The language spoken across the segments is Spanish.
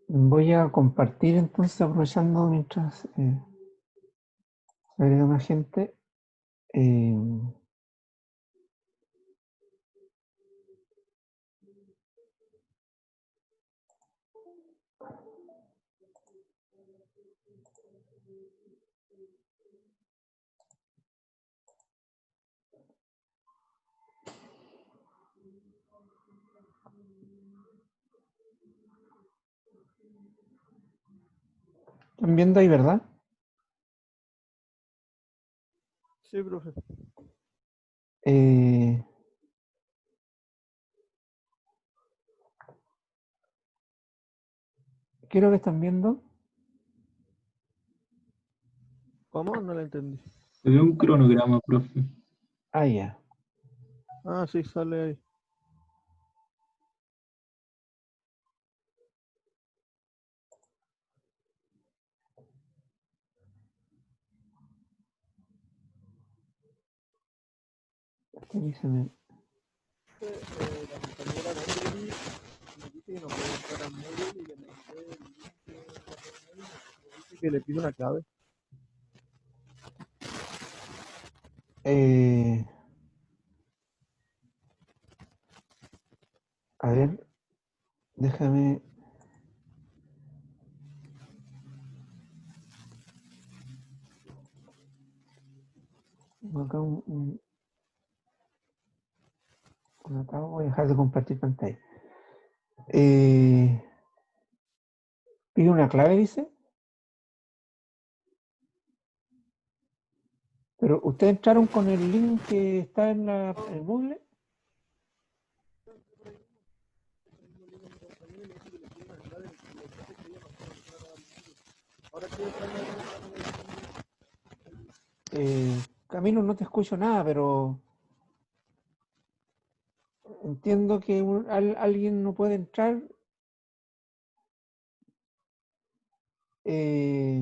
Voy a compartir entonces, aprovechando mientras agrega más gente. Eh, ¿Están viendo ahí, verdad? Sí, profe. Eh, ¿Qué es lo que están viendo? ¿Cómo? No la entendí. Se ve un cronograma, profe. Ah, ya. Ah, sí, sale ahí. Aquí se me- La compañera Nayeli me dice que no puede entrar al móvil y que me dé el link de la reunión. Me dice que le pido una clave. eh, a ver, déjame. Tengo acá un atado, voy a dejar de compartir pantalla. ¿Pide una clave, dice? Pero ¿ustedes entraron con el link que está en el Google? Ahora estoy entrando Camilo, no te escucho nada, pero entiendo que alguien no puede entrar eh,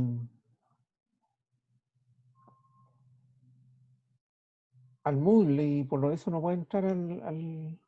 al Moodle y por lo eso no puede entrar al.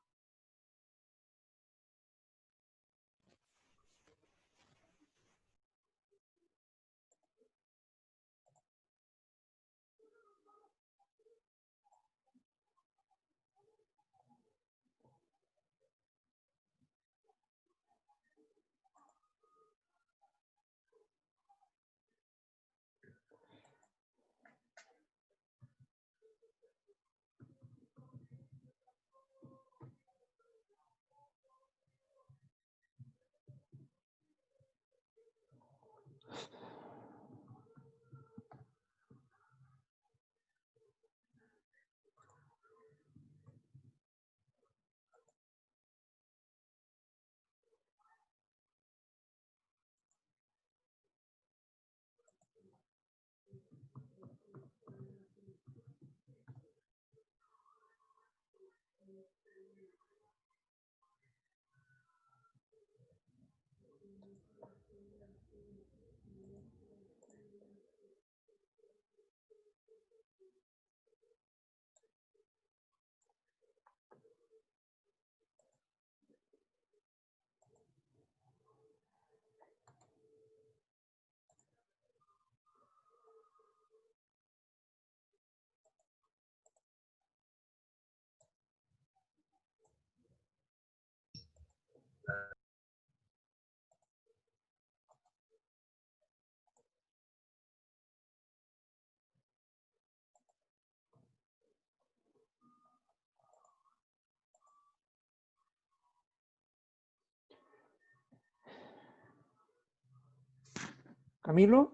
Camilo,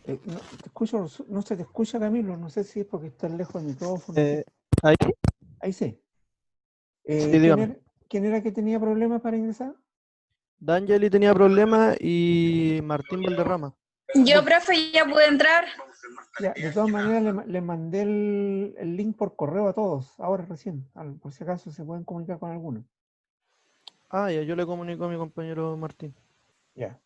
no, te escucho, no se te escucha, Camilo, no sé si es porque estás lejos del micrófono. ahí. Ahí sí. Sí, dígame. ¿Quién era que tenía problemas para ingresar? D'Angeli tenía problemas y Martín Valderrama. Yo, profe, ya pude entrar. Ya, de todas maneras le mandé el link por correo a todos, ahora recién, por si acaso se pueden comunicar con alguno. Ah, ya, yo le comunico a mi compañero Martín. Ya.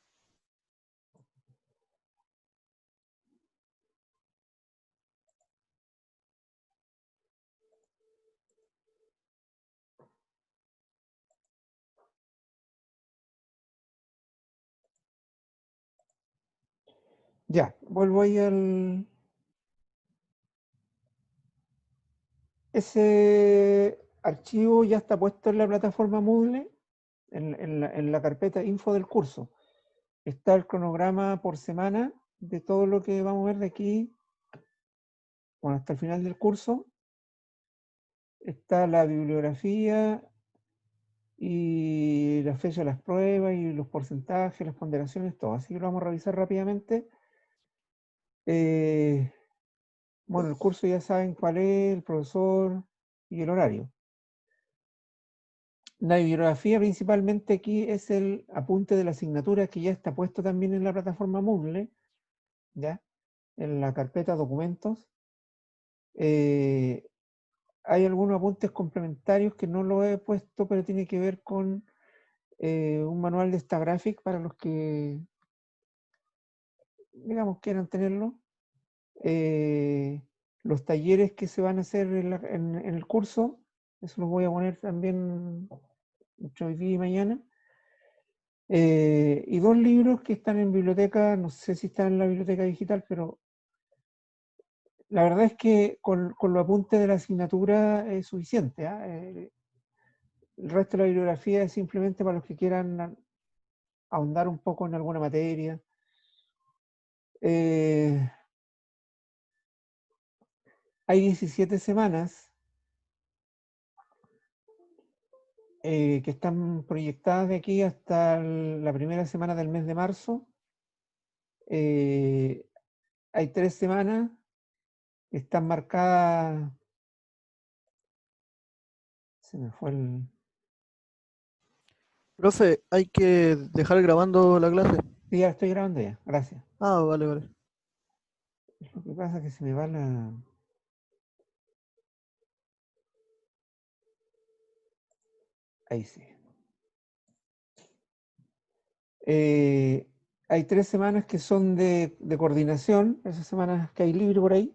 Ya, vuelvo ahí al... Ese archivo ya está puesto en la plataforma Moodle, en la carpeta info del curso. Está el cronograma por semana de todo lo que vamos a ver de aquí, bueno, hasta el final del curso. Está la bibliografía y la fecha de las pruebas y los porcentajes, las ponderaciones, todo. Así que lo vamos a revisar rápidamente. Bueno, el curso ya saben cuál es, el profesor y el horario. La bibliografía principalmente aquí es el apunte de la asignatura que ya está puesto también en la plataforma Moodle, ¿ya? En la carpeta documentos. Hay algunos apuntes complementarios que no lo he puesto, pero tiene que ver con un manual de Stagraphic para los que, digamos, quieran tenerlo. Los talleres que se van a hacer en el curso, eso los voy a poner también entre hoy día y mañana. Y 2 libros que están en biblioteca, no sé si están en la biblioteca digital, pero la verdad es que con los apuntes de la asignatura es suficiente. El resto de la bibliografía es simplemente para los que quieran ahondar un poco en alguna materia. Hay 17 semanas que están proyectadas de aquí hasta la primera semana del mes de marzo. Hay 3 semanas que están marcadas. Se me fue el... Profe, hay que dejar grabando la clase. Sí, ya estoy grabando ya, gracias. Ah, vale, vale. Lo que pasa es que se me va la... Ahí sí. Hay 3 semanas que son de coordinación, esas semanas que hay libre por ahí.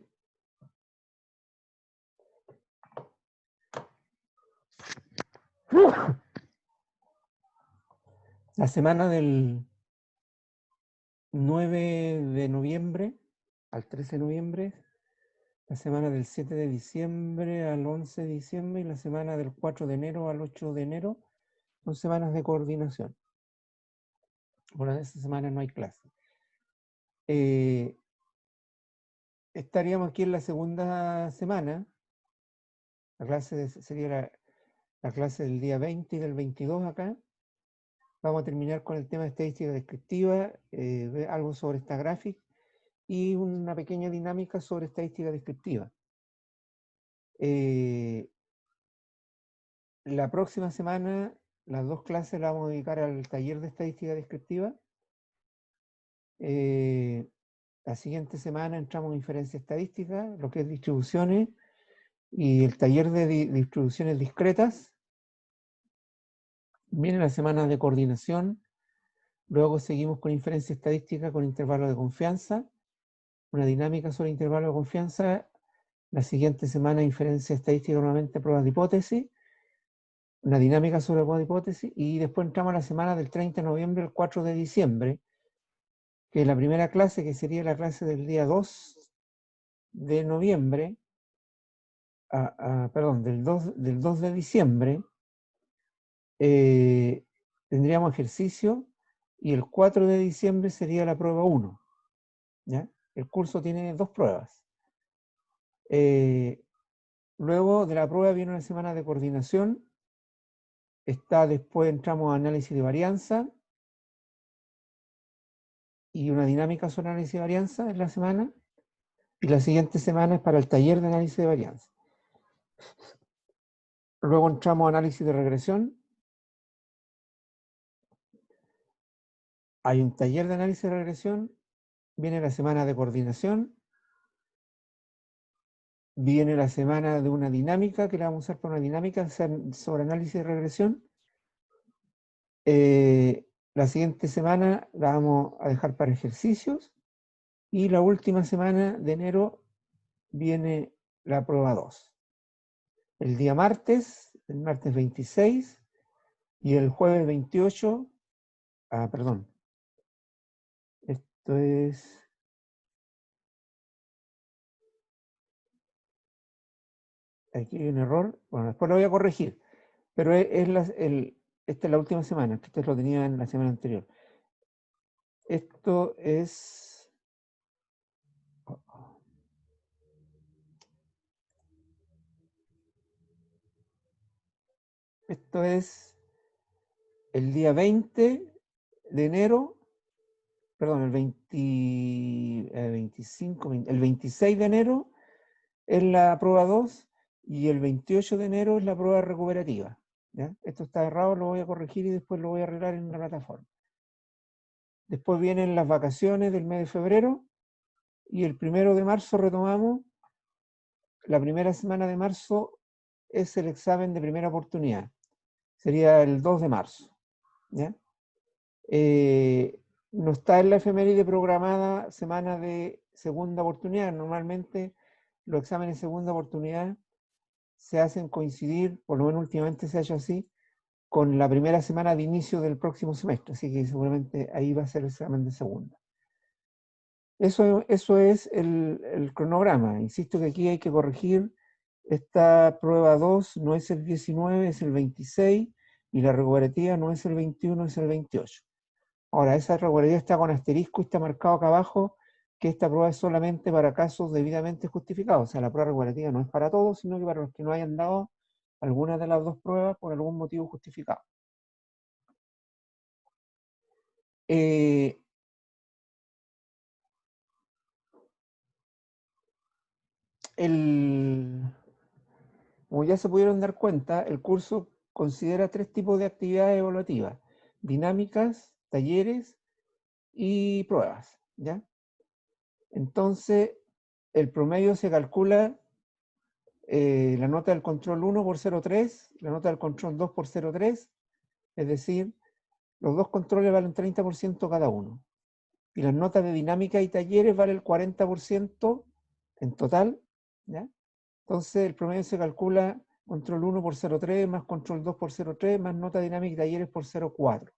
La semana del 9 de noviembre al 13 de noviembre, la semana del 7 de diciembre al 11 de diciembre y la semana del 4 de enero al 8 de enero son semanas de coordinación. Por esa semana no hay clase. Estaríamos aquí en la segunda semana. La clase sería la clase del día 20 y del 22 acá. Vamos a terminar con el tema de estadística descriptiva, algo sobre Stagraphic y una pequeña dinámica sobre estadística descriptiva. La próxima semana, las 2 clases las vamos a dedicar al taller de estadística descriptiva. La siguiente semana entramos en inferencia estadística, lo que es distribuciones, y el taller de distribuciones discretas. Viene la semana de coordinación. Luego seguimos con inferencia estadística con intervalo de confianza, una dinámica sobre intervalo de confianza. La siguiente semana inferencia estadística nuevamente pruebas de hipótesis, una dinámica sobre pruebas de hipótesis, y después entramos a la semana del 30 de noviembre al 4 de diciembre, que es la primera clase, que sería la clase del día 2 de noviembre, perdón, del 2 de diciembre, tendríamos ejercicio, y el 4 de diciembre sería la prueba 1. ¿Ya? El curso tiene 2 pruebas. Luego de la prueba viene una semana de coordinación. Después entramos a análisis de varianza y una dinámica sobre análisis de varianza en la semana. Y la siguiente semana es para el taller de análisis de varianza. Luego entramos a análisis de regresión. Hay un taller de análisis de regresión. Viene la semana de coordinación. Viene la semana de una dinámica, que la vamos a usar para una dinámica sobre análisis de regresión. La siguiente semana la vamos a dejar para ejercicios. Y la última semana de enero viene la prueba 2. El día martes, el martes 26 y el jueves 28, perdón. Esto es Aquí hay un error. Bueno, después lo voy a corregir. Pero esta es la última semana. Este lo tenía en la semana anterior. Esto es... Esto es el día 20 de enero, perdón, el 25, el 26 de enero es la prueba 2 y el 28 de enero es la prueba recuperativa. ¿Ya? Esto está errado, lo voy a corregir y después lo voy a arreglar en la plataforma. Después vienen las vacaciones del mes de febrero y el 1 de marzo retomamos. La primera semana de marzo es el examen de primera oportunidad. Sería el 2 de marzo. ¿Ya? No está en la efeméride programada semana de segunda oportunidad. Normalmente los exámenes de segunda oportunidad se hacen coincidir, por lo menos últimamente se ha hecho así, con la primera semana de inicio del próximo semestre. Así que seguramente ahí va a ser el examen de segunda. Eso es el cronograma. Insisto que aquí hay que corregir. Esta prueba 2 no es el 19, es el 26, y la recuperativa no es el 21, es el 28. Ahora, esa regularidad está con asterisco y está marcado acá abajo que esta prueba es solamente para casos debidamente justificados. O sea, la prueba regulativa no es para todos, sino que para los que no hayan dado alguna de las dos pruebas por algún motivo justificado. Como ya se pudieron dar cuenta, el curso considera 3 tipos de actividades evaluativas: dinámicas, talleres y pruebas. ¿Ya? Entonces, el promedio se calcula la nota del control 1 por 0,3, la nota del control 2 por 0,3, es decir, los dos controles valen 30% cada uno. Y las notas de dinámica y talleres valen el 40% en total. ¿Ya? Entonces, el promedio se calcula control 1 por 0,3 más control 2 por 0,3 más nota dinámica y talleres por 0,4.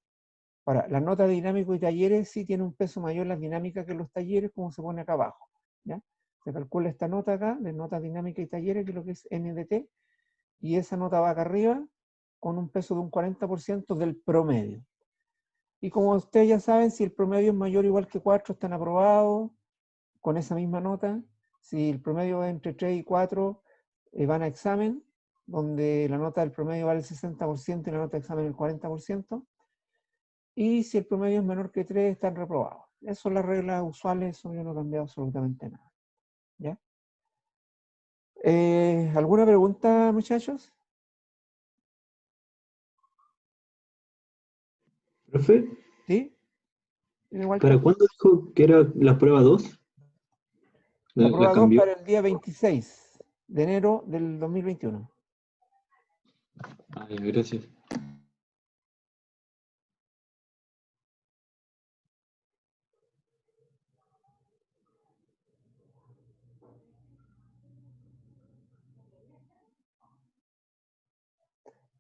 Ahora, las notas de dinámico y talleres sí tienen un peso mayor las dinámicas que los talleres, como se pone acá abajo. ¿Ya? Se calcula esta nota acá, de nota dinámica y talleres, que es lo que es NDT, y esa nota va acá arriba con un peso de un 40% del promedio. Y como ustedes ya saben, si el promedio es mayor o igual que 4, están aprobados con esa misma nota. Si el promedio es entre 3 y 4, van a examen, donde la nota del promedio vale el 60% y la nota de examen el 40%. Y si el promedio es menor que 3, están reprobados. Esas son las reglas usuales, eso yo no he cambiado absolutamente nada. ¿Ya? ¿Alguna pregunta, muchachos? Profe, ¿Sí? ¿para Walter. cuándo dijo que era la prueba 2? La ¿La prueba 2 cambió? para el día 26 de enero del 2021. Ay, gracias.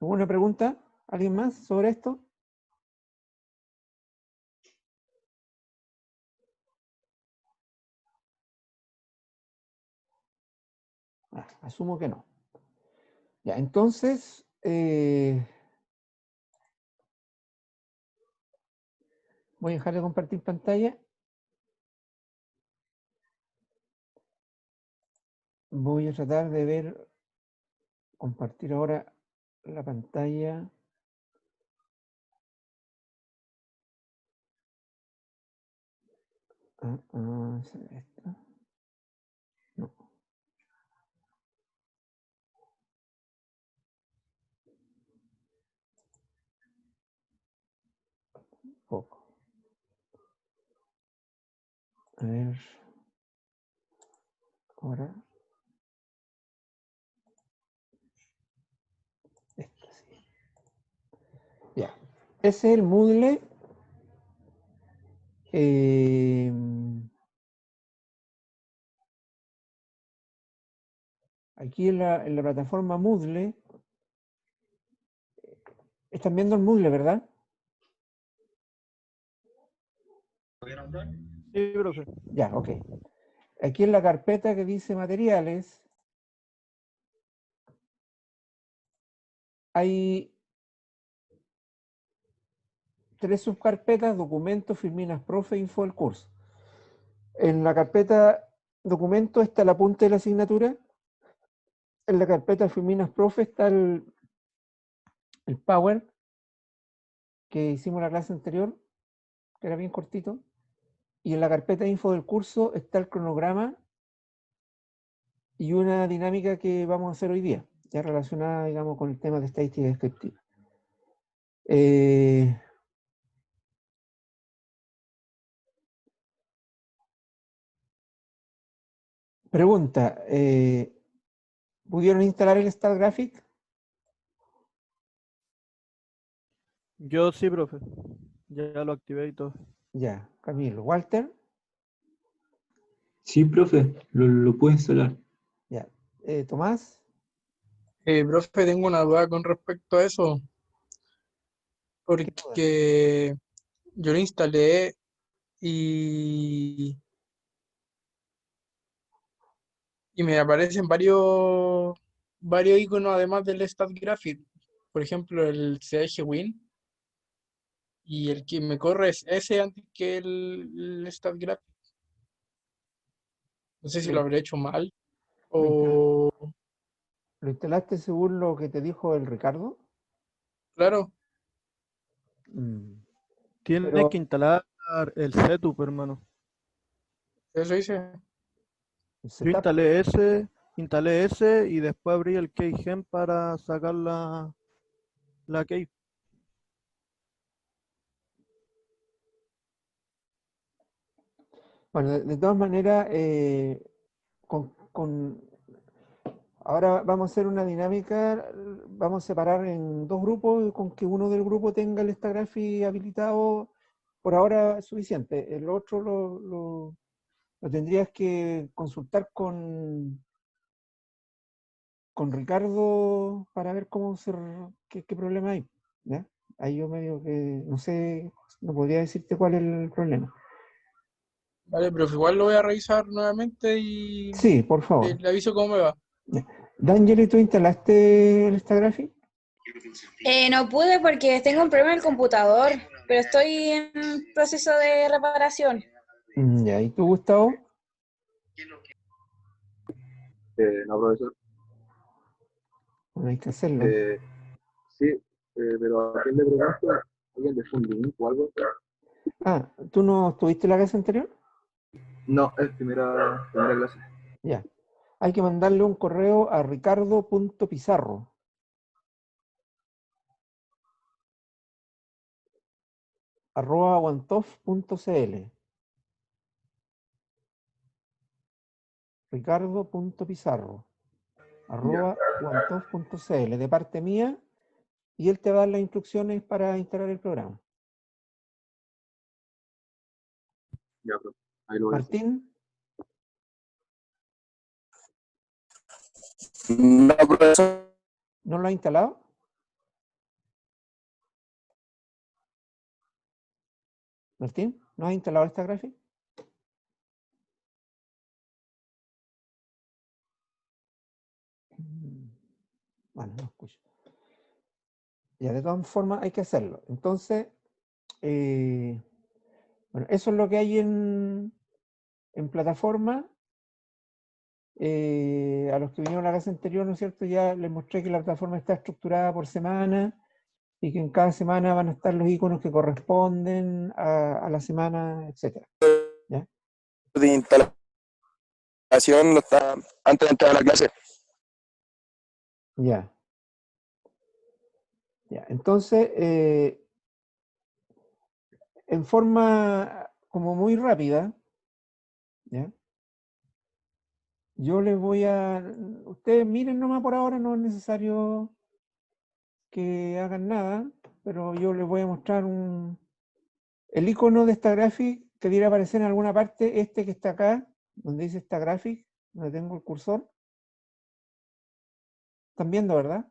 ¿Alguna pregunta? ¿Alguien más sobre esto? Asumo que no. Ya, entonces, voy a dejar de compartir pantalla. Voy a tratar de ver, compartir ahora la pantalla. ¿Será esta? No. Poco. A ver. Ahora. Esta sí. Ya. Ese es el Moodle. Aquí en la plataforma Moodle. Están viendo el Moodle, ¿verdad? Sí, profe. Ya, ok. Aquí en la carpeta que dice materiales, hay 3 subcarpetas: documentos, Filminas Profe, info del curso. En la carpeta documento está el apunte de la asignatura. En la carpeta Filminas Profe está el Power que hicimos la clase anterior, que era bien cortito. Y en la carpeta info del curso está el cronograma y una dinámica que vamos a hacer hoy día, ya relacionada, digamos, con el tema de estadística descriptiva. Pregunta, ¿pudieron instalar el StatGraphic? Yo sí, profe. Ya lo activé y todo. Ya, Camilo. Walter, Sí, profe, lo puedo instalar. ya. Tomás, Profe, tengo una duda con respecto a eso, ¿qué duda? porque yo lo instalé y, y me aparecen varios iconos además del StatGraphic. Por ejemplo, el CH Win, y el que me corre es ese antes que el StatGraphic. No sé si lo habré hecho mal o... ¿Lo instalaste según lo que te dijo el Ricardo? Claro, Tienes Pero que instalar el setup, hermano. eso hice. el Yo setup, instalé ese y después abrí el keygen para sacar la key. bueno, de todas maneras, ahora vamos a hacer una dinámica, vamos a separar en 2 grupos, con que uno del grupo tenga el StatGraphic habilitado, por ahora es suficiente. El otro lo tendrías que consultar con Ricardo para ver qué problema hay, ¿ya? Ahí yo medio que no sé, no podría decirte cuál es el problema. Vale, pero igual lo voy a revisar nuevamente y Sí, por favor. le aviso cómo me va. Ya. D'Angeli, ¿tú instalaste el StatGraphic? No pude porque tengo un problema en el computador, pero estoy en proceso de reparación. Ya, ¿y tú, Gustavo? No, profesor. Bueno, hay que hacerlo. Sí, pero ¿a quién le pregunto? ¿Alguien de Funding o algo? Ah, ¿tú no estuviste en la clase anterior? No, es primera clase. Ya. Hay que mandarle un correo a ricardo.pizarro @wantof.cl. ricardo.pizarro @wantof.cl, de parte mía, y él te va a dar las instrucciones para instalar el programa. Ya, profe. Ahí lo voy a hacer. Martín, No, profesor. ¿no lo ha instalado? Martín, ¿no has instalado esta gráfica? Bueno, no escucho. Ya, de todas formas hay que hacerlo. Entonces, bueno, eso es lo que hay en plataforma. A los que vinieron a la clase anterior, ¿no es cierto? Ya les mostré que la plataforma está estructurada por semana y que en cada semana van a estar los iconos que corresponden a la semana, etc. ¿Ya? De instalación no está antes de entrar a la clase. Ya. Ya. Entonces, en forma como muy rápida, ¿ya? Yo les voy a... Ustedes miren nomás por ahora, no es necesario que hagan nada, pero yo les voy a mostrar el icono de esta graphic que debería aparecer en alguna parte, este que está acá, donde dice esta graphic, donde tengo el cursor. ¿Están viendo, verdad?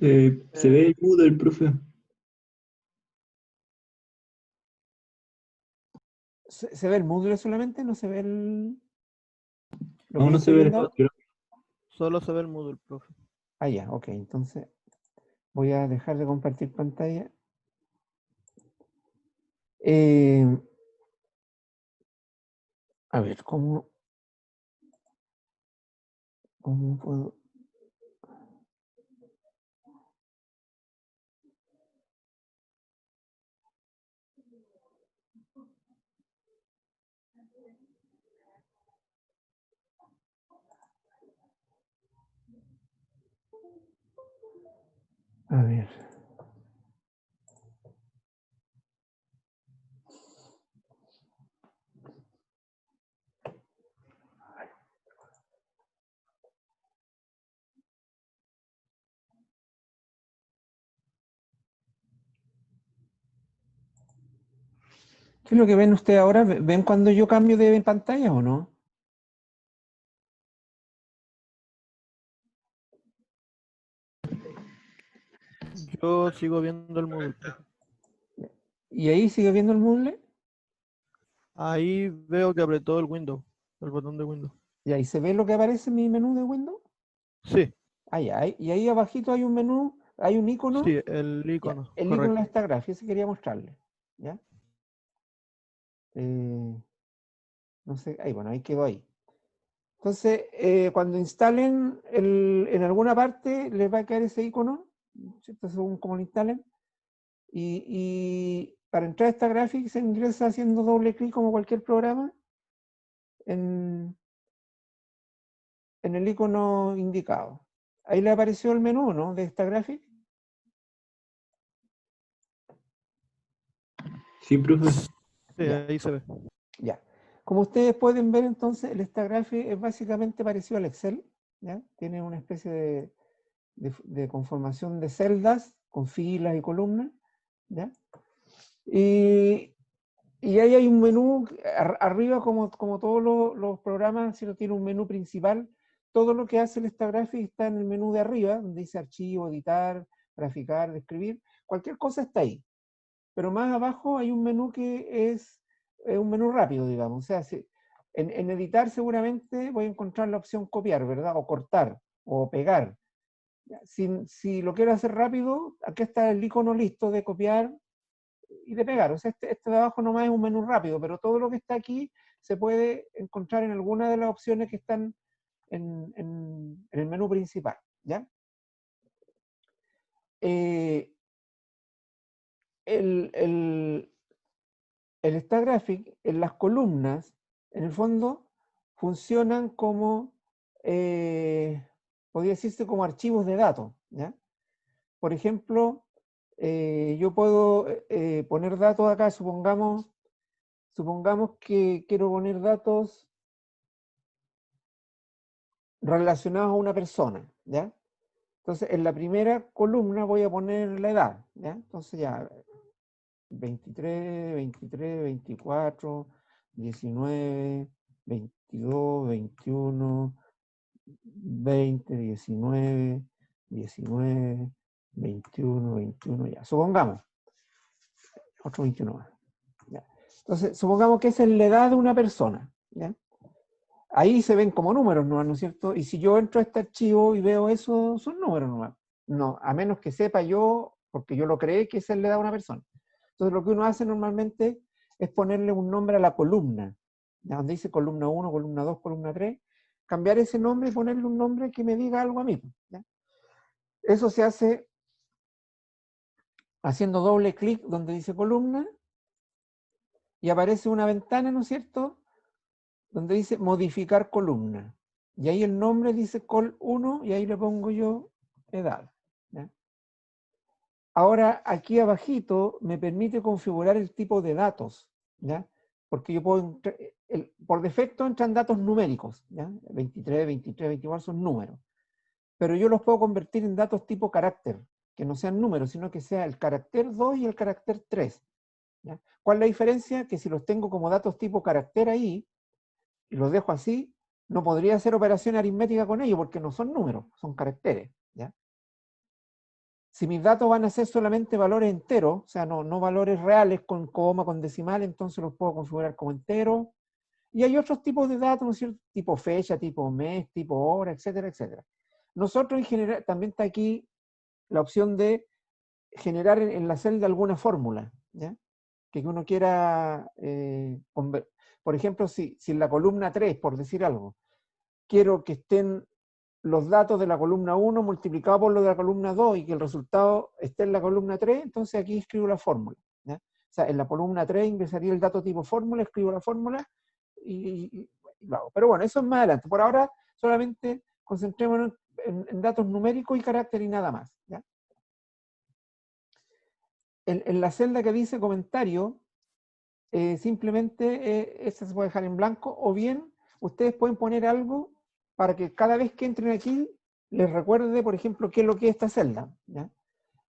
Se ve el Moodle, profe. ¿Se ve el módulo solamente? ¿No se ve lo No, que yo no se estoy ve el viendo? otro. Solo se ve el Moodle, profe. Ah, ya, ok. Entonces voy a dejar de compartir pantalla. A ver, ¿cómo puedo? A ver. ¿Qué es lo que ven ustedes ahora? ¿Ven cuando yo cambio de pantalla o no? Yo sigo viendo el Moodle, profe. ¿Y ahí sigue viendo el Moodle? Ahí veo que apretó el Windows, el botón de Windows. ¿Y ahí se ve lo que aparece en mi menú de Windows? Sí, Ah, ya. Y ahí abajito hay un menú, hay un icono. sí, el Ya, icono, el icono correcto. de esta gráfica, ese quería mostrarle. ¿Ya? No sé, ahí, bueno, ahí quedó ahí. Entonces, cuando instalen en alguna parte, les va a quedar ese icono, ¿cierto? Según como lo instalen. Y para entrar a esta gráfica se ingresa haciendo doble clic como cualquier programa en el icono indicado. Ahí le apareció el menú, ¿no? De esta gráfica. Sí, profe. Sí, Ya. ahí se ve. Ya. Como ustedes pueden ver, entonces, el Stagraphy es básicamente parecido al Excel, ¿ya? Tiene una especie de conformación de celdas con filas y columnas, ¿ya? Y ahí hay un menú, arriba como todos los programas, si no tiene un menú principal, todo lo que hace el Stagraphy está en el menú de arriba, donde dice archivo, editar, graficar, describir, cualquier cosa está ahí. Pero más abajo hay un menú que es un menú rápido, digamos. O sea, en editar seguramente voy a encontrar la opción copiar, ¿verdad? O cortar, o pegar. Si lo quiero hacer rápido, aquí está el icono listo de copiar y de pegar. O sea, este de abajo nomás es un menú rápido, pero todo lo que está aquí se puede encontrar en alguna de las opciones que están en el menú principal, ¿ya? El Stagraphic, en las columnas, en el fondo, funcionan como, podría decirse como archivos de datos, ¿ya? Por ejemplo, yo puedo poner datos acá, supongamos que quiero poner datos relacionados a una persona, ¿ya? Entonces, en la primera columna voy a poner la edad, ¿ya? Entonces ya, 23, 23, 24, 19, 22, 21, 20, 19, 19, 21, 21, ya. Supongamos, otro 21 más. Ya. Entonces, supongamos que esa es la edad de una persona, ¿ya? Ahí se ven como números, ¿no es cierto? Y si yo entro a este archivo y veo eso, son números nomás. No, a menos que sepa yo, porque yo lo creé, que esa es la edad de una persona. Entonces lo que uno hace normalmente es ponerle un nombre a la columna, ¿ya? Donde dice columna 1, columna 2, columna 3, cambiar ese nombre y ponerle un nombre que me diga algo a mí, ¿ya? Eso se hace haciendo doble clic donde dice columna y aparece una ventana, ¿no es cierto?, donde dice modificar columna. Y ahí el nombre dice col1 y ahí le pongo yo edad, ¿ya? Ahora, aquí abajito me permite configurar el tipo de datos, ¿ya? Porque yo puedo, por defecto entran datos numéricos, ¿ya? 23, 23, 24 son números. Pero yo los puedo convertir en datos tipo carácter, que no sean números, sino que sea el carácter 2 y el carácter 3, ¿ya? ¿Cuál es la diferencia? Que si los tengo como datos tipo carácter ahí, y los dejo así, no podría hacer operación aritmética con ellos, porque no son números, son caracteres, ¿ya? Si mis datos van a ser solamente valores enteros, o sea, no valores reales con coma, con decimal, entonces los puedo configurar como enteros Y hay otros tipos de datos, ¿no es cierto? Tipo fecha, tipo mes, tipo hora, etcétera, etcétera. Nosotros en general, también está aquí la opción de generar en la celda alguna fórmula, ¿ya? Que uno quiera, por ejemplo, si en la columna 3, por decir algo, quiero que estén los datos de la columna 1 multiplicados por los de la columna 2 y que el resultado esté en la columna 3, entonces aquí escribo la fórmula, ¿ya? O sea, en la columna 3 ingresaría el dato tipo fórmula, escribo la fórmula y lo hago. Pero bueno, eso es más adelante. Por ahora solamente concentrémonos en datos numéricos y carácter y nada más, ¿ya? En la celda que dice comentario, simplemente esa se puede dejar en blanco, o bien ustedes pueden poner algo para que cada vez que entren aquí les recuerde, por ejemplo, qué es lo que es esta celda, ¿ya?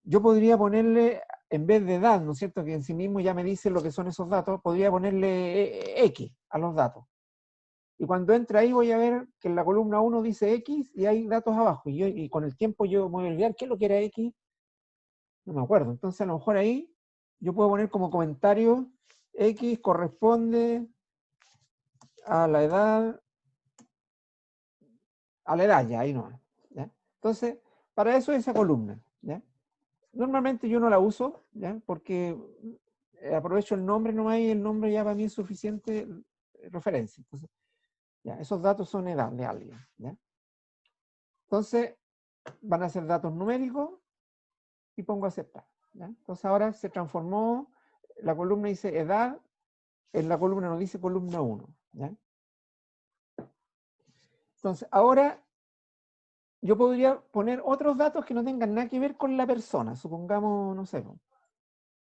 Yo podría ponerle, en vez de edad, ¿no es cierto?, que en sí mismo ya me dice lo que son esos datos, podría ponerle X a los datos. Y cuando entre ahí voy a ver que en la columna 1 dice X y hay datos abajo. Y con el tiempo yo me voy a olvidar qué es lo que era X. No me acuerdo. Entonces a lo mejor ahí yo puedo poner como comentario X corresponde a la edad ya, ahí no. ¿Ya? Entonces, para eso esa columna, ¿ya? Normalmente yo no la uso, ¿ya? Porque aprovecho el nombre nomás y el nombre ya para mí es suficiente referencia. Entonces, ya, esos datos son edad de alguien, ¿ya? Entonces, van a ser datos numéricos y pongo aceptar, ¿ya? Entonces ahora se transformó, la columna dice edad, en la columna no dice columna 1, ¿ya? Entonces, ahora yo podría poner otros datos que no tengan nada que ver con la persona. Supongamos, no sé,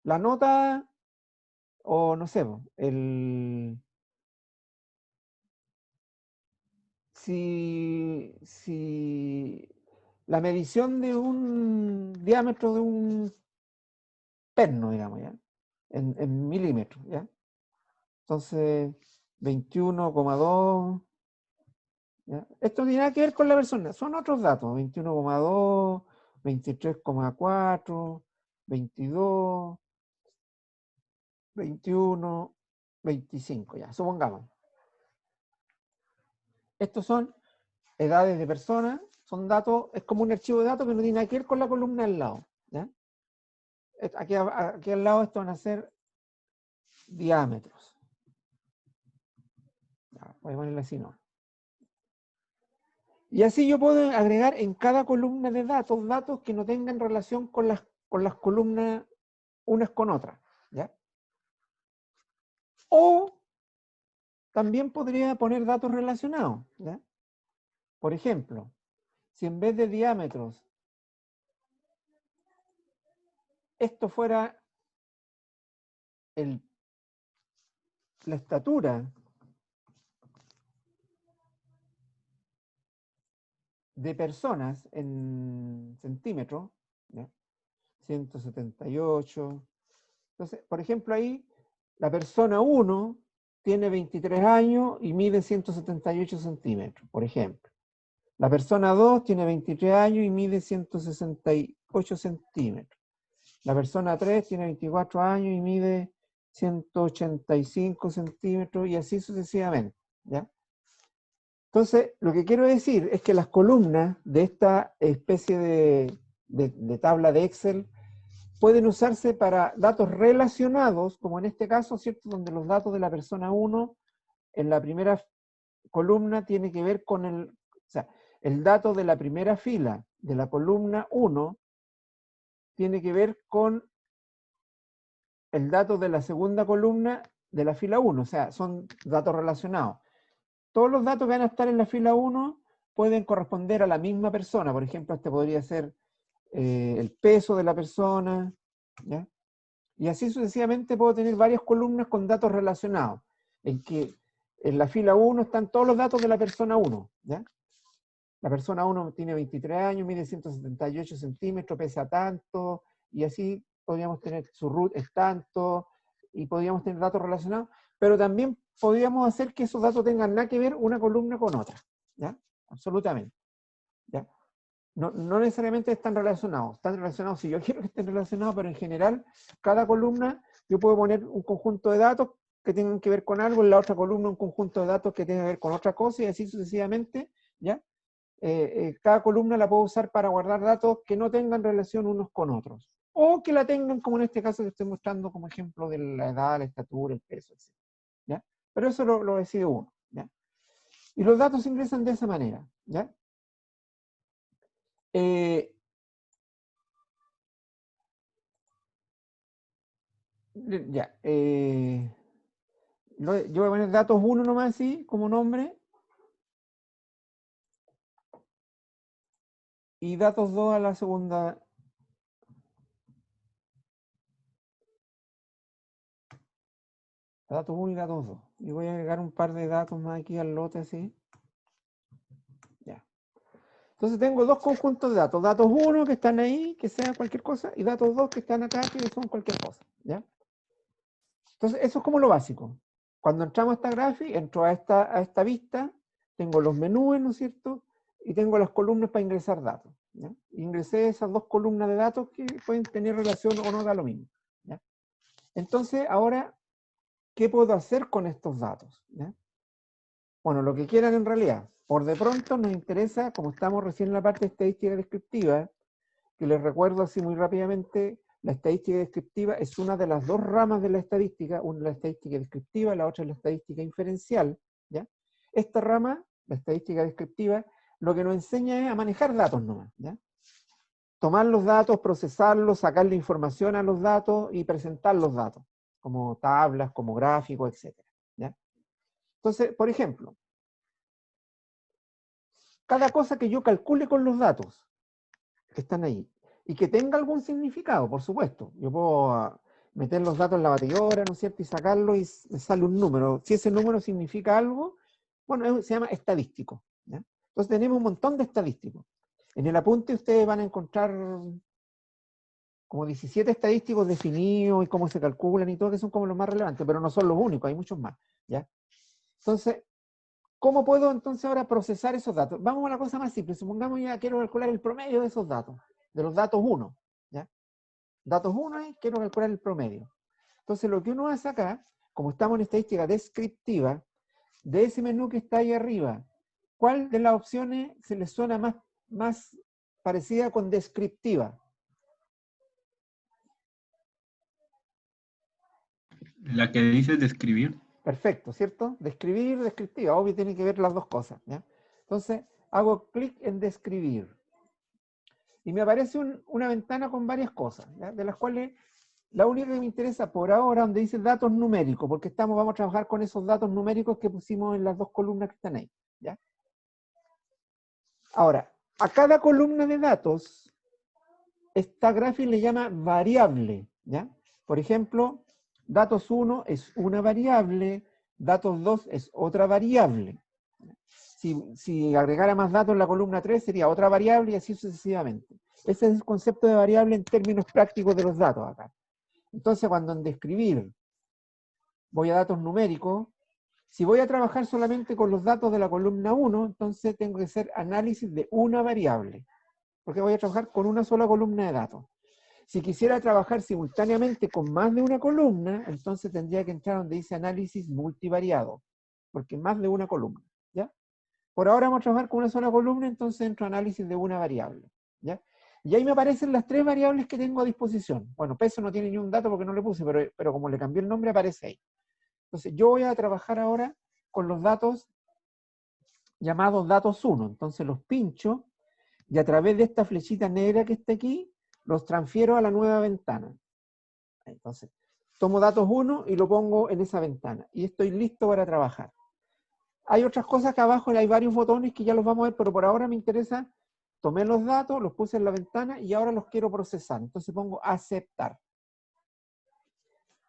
la nota, o no sé, si la medición de un diámetro de un perno, digamos, ¿ya? En milímetros, ¿ya? Entonces, 21,2. ¿Ya? Esto no tiene nada que ver con la persona, son otros datos, 21,2, 23,4, 22, 21, 25, ya, supongamos. Estos son edades de personas, son datos, es como un archivo de datos que no tiene nada que ver con la columna al lado, ¿ya? Aquí al lado esto van a ser diámetros. Ya, voy a ponerle así, ¿no? Y así yo puedo agregar en cada columna de datos, datos que no tengan relación con las columnas unas con otras, ¿ya? O también podría poner datos relacionados, ¿ya? Por ejemplo, si en vez de diámetros esto fuera la estatura de personas en centímetros, ¿ya? 178. Entonces, por ejemplo, ahí la persona 1 tiene 23 años y mide 178 centímetros, por ejemplo. La persona 2 tiene 23 años y mide 168 centímetros. La persona 3 tiene 24 años y mide 185 centímetros y así sucesivamente, ¿ya? Entonces, lo que quiero decir es que las columnas de esta especie de tabla de Excel pueden usarse para datos relacionados, como en este caso, ¿cierto?, donde los datos de la persona 1 en la primera columna tiene que ver con o sea, el dato de la primera fila de la columna 1 tiene que ver con el dato de la segunda columna de la fila 1, o sea, son datos relacionados. Todos los datos que van a estar en la fila 1 pueden corresponder a la misma persona. Por ejemplo, este podría ser el peso de la persona, ¿ya? Y así sucesivamente puedo tener varias columnas con datos relacionados, en que en la fila 1 están todos los datos de la persona 1, ¿ya? La persona 1 tiene 23 años, mide 178 centímetros, pesa tanto, y así podríamos tener su root es tanto, y podríamos tener datos relacionados, pero también podríamos hacer que esos datos tengan nada que ver una columna con otra, ¿ya? Absolutamente, ¿ya? No necesariamente están relacionados si yo quiero que estén relacionados, pero en general, cada columna yo puedo poner un conjunto de datos que tengan que ver con algo, en la otra columna un conjunto de datos que tenga que ver con otra cosa, y así sucesivamente, ¿ya? Cada columna la puedo usar para guardar datos que no tengan relación unos con otros, o que la tengan, como en este caso que estoy mostrando como ejemplo de la edad, la estatura, el peso, etc. ¿Ya? Pero eso lo decide uno, ¿ya? Y los datos se ingresan de esa manera, ¿ya? Ya, yo voy a poner datos 1 nomás así, como nombre, y datos 2 a la segunda. Datos 1 y datos 2. Y voy a agregar un par de datos más aquí al lote así. Ya. Entonces tengo dos conjuntos de datos. Datos 1 que están ahí, que sea cualquier cosa, y datos 2 que están acá, que son cualquier cosa. ¿Ya? Entonces eso es como lo básico. Cuando entramos a esta gráfica, entro a esta vista, tengo los menús, ¿no es cierto? Y tengo las columnas para ingresar datos. ¿Ya? Ingresé esas dos columnas de datos que pueden tener relación o no, da lo mismo. ¿Ya? Entonces ahora, ¿qué puedo hacer con estos datos? ¿Ya? Bueno, lo que quieran en realidad. Por de pronto nos interesa, como estamos recién en la parte de estadística descriptiva, que les recuerdo así muy rápidamente, la estadística descriptiva es una de las dos ramas de la estadística, una es la estadística descriptiva, la otra es la estadística inferencial. ¿Ya? Esta rama, la estadística descriptiva, lo que nos enseña es a manejar datos nomás. ¿Ya? Tomar los datos, procesarlos, sacarle información a los datos y presentar los datos, como tablas, como gráficos, etc. ¿Ya? Entonces, por ejemplo, cada cosa que yo calcule con los datos que están ahí, y que tenga algún significado, por supuesto. Yo puedo meter los datos en la batidora, ¿no es cierto?, y sacarlo y me sale un número. Si ese número significa algo, bueno, se llama estadístico. ¿Ya? Entonces tenemos un montón de estadísticos. En el apunte ustedes van a encontrar como 17 estadísticos definidos y cómo se calculan y todo, que son como los más relevantes, pero no son los únicos, hay muchos más. ¿Ya? Entonces, ¿cómo puedo entonces ahora procesar esos datos? Vamos a la cosa más simple. Supongamos ya quiero calcular el promedio de esos datos, de los datos 1. ¿Ya? Datos 1 y quiero calcular el promedio. Entonces lo que uno hace acá, como estamos en estadística descriptiva, de ese menú que está ahí arriba, ¿cuál de las opciones se le suena más parecida con descriptiva? La que dice describir. Perfecto, ¿cierto? Describir, descriptiva, obvio tiene que ver las dos cosas. ¿Ya? Entonces hago clic en describir. Y me aparece una ventana con varias cosas, ¿ya? De las cuales la única que me interesa por ahora, donde dice datos numéricos, porque vamos a trabajar con esos datos numéricos que pusimos en las dos columnas que están ahí. ¿Ya? Ahora, a cada columna de datos, esta gráfica le llama variable. ¿Ya? Por ejemplo, datos 1 es una variable, datos 2 es otra variable. Si agregara más datos en la columna 3 sería otra variable y así sucesivamente. Ese es el concepto de variable en términos prácticos de los datos acá. Entonces cuando en describir voy a datos numéricos, si voy a trabajar solamente con los datos de la columna 1, entonces tengo que hacer análisis de una variable, porque voy a trabajar con una sola columna de datos. Si quisiera trabajar simultáneamente con más de una columna, entonces tendría que entrar donde dice análisis multivariado, porque más de una columna. ¿Ya? Por ahora vamos a trabajar con una sola columna, entonces entro a análisis de una variable. ¿Ya? Y ahí me aparecen las tres variables que tengo a disposición. Bueno, peso no tiene ni un dato porque no le puse, pero como le cambié el nombre aparece ahí. Entonces yo voy a trabajar ahora con los datos llamados datos 1. Entonces los pincho y a través de esta flechita negra que está aquí, los transfiero a la nueva ventana. Entonces tomo datos 1 y lo pongo en esa ventana. Y estoy listo para trabajar. Hay otras cosas que abajo hay varios botones que ya los vamos a ver, pero por ahora me interesa, tomé los datos, los puse en la ventana y ahora los quiero procesar. Entonces pongo aceptar.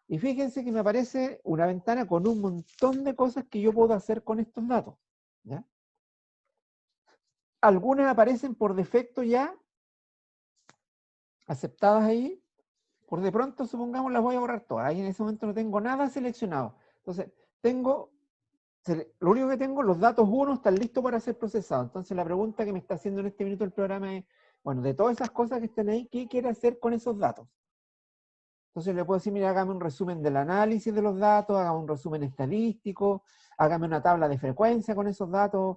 Y fíjense que me aparece una ventana con un montón de cosas que yo puedo hacer con estos datos. ¿Ya? Algunas aparecen por defecto ya, aceptadas ahí. Por de pronto, supongamos, las voy a borrar todas. Ahí en ese momento no tengo nada seleccionado. Entonces, lo único que tengo, los datos 1 están listos para ser procesados. Entonces la pregunta que me está haciendo en este minuto el programa es, bueno, de todas esas cosas que están ahí, ¿qué quiere hacer con esos datos? Entonces le puedo decir, mira, hágame un resumen del análisis de los datos, hágame un resumen estadístico, hágame una tabla de frecuencia con esos datos,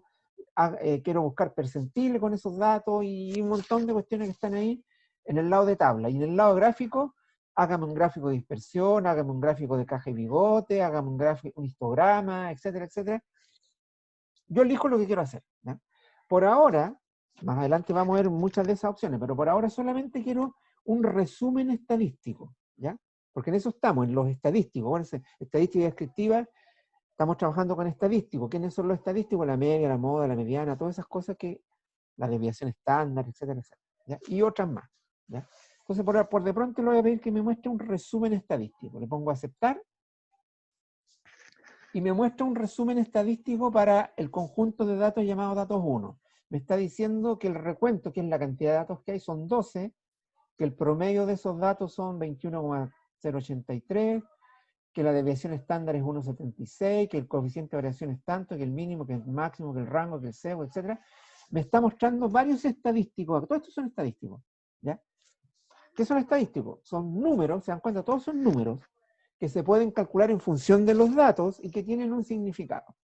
quiero buscar percentiles con esos datos y un montón de cuestiones que están ahí en el lado de tabla. Y en el lado gráfico, hágame un gráfico de dispersión, hágame un gráfico de caja y bigote, hágame un gráfico, un histograma, etcétera, etcétera. Yo elijo lo que quiero hacer, ¿ya? Por ahora, más adelante vamos a ver muchas de esas opciones, pero por ahora solamente quiero un resumen estadístico, ¿ya? Porque en eso estamos, en los estadísticos. Bueno, estadística descriptiva, estamos trabajando con estadísticos. ¿Quiénes son los estadísticos? La media, la moda, la mediana, todas esas cosas que, la desviación estándar, etcétera, etcétera, ¿ya? Y otras más, ¿ya? Entonces, por de pronto le voy a pedir que me muestre un resumen estadístico. Le pongo a aceptar y me muestra un resumen estadístico para el conjunto de datos llamado datos 1. Me está diciendo que el recuento, que es la cantidad de datos que hay, son 12, que el promedio de esos datos son 21,083, que la desviación estándar es 1,76, que el coeficiente de variación es tanto, que el mínimo, que el máximo, que el rango, que el sesgo, etc. Me está mostrando varios estadísticos. Todos estos son estadísticos, ¿ya? ¿Qué son estadísticos? Son números, se dan cuenta, todos son números que se pueden calcular en función de los datos y que tienen un significado.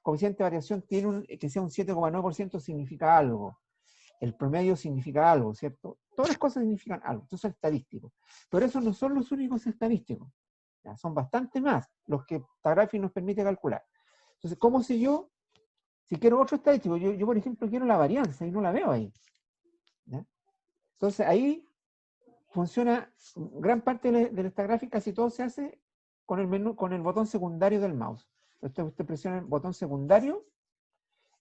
Coeficiente de variación tiene que sea un 7,9% significa algo. El promedio significa algo, ¿cierto? Todas las cosas significan algo. Estos son estadísticos. Pero esos no son los únicos estadísticos. ¿Ya? Son bastante más los que Tagraphy nos permite calcular. Entonces, ¿cómo sé yo? Si quiero otro estadístico, yo por ejemplo quiero la varianza y no la veo ahí, ¿ya? Entonces ahí funciona, gran parte de esta gráfica, casi todo se hace con el menú, con el botón secundario del mouse. Usted presiona el botón secundario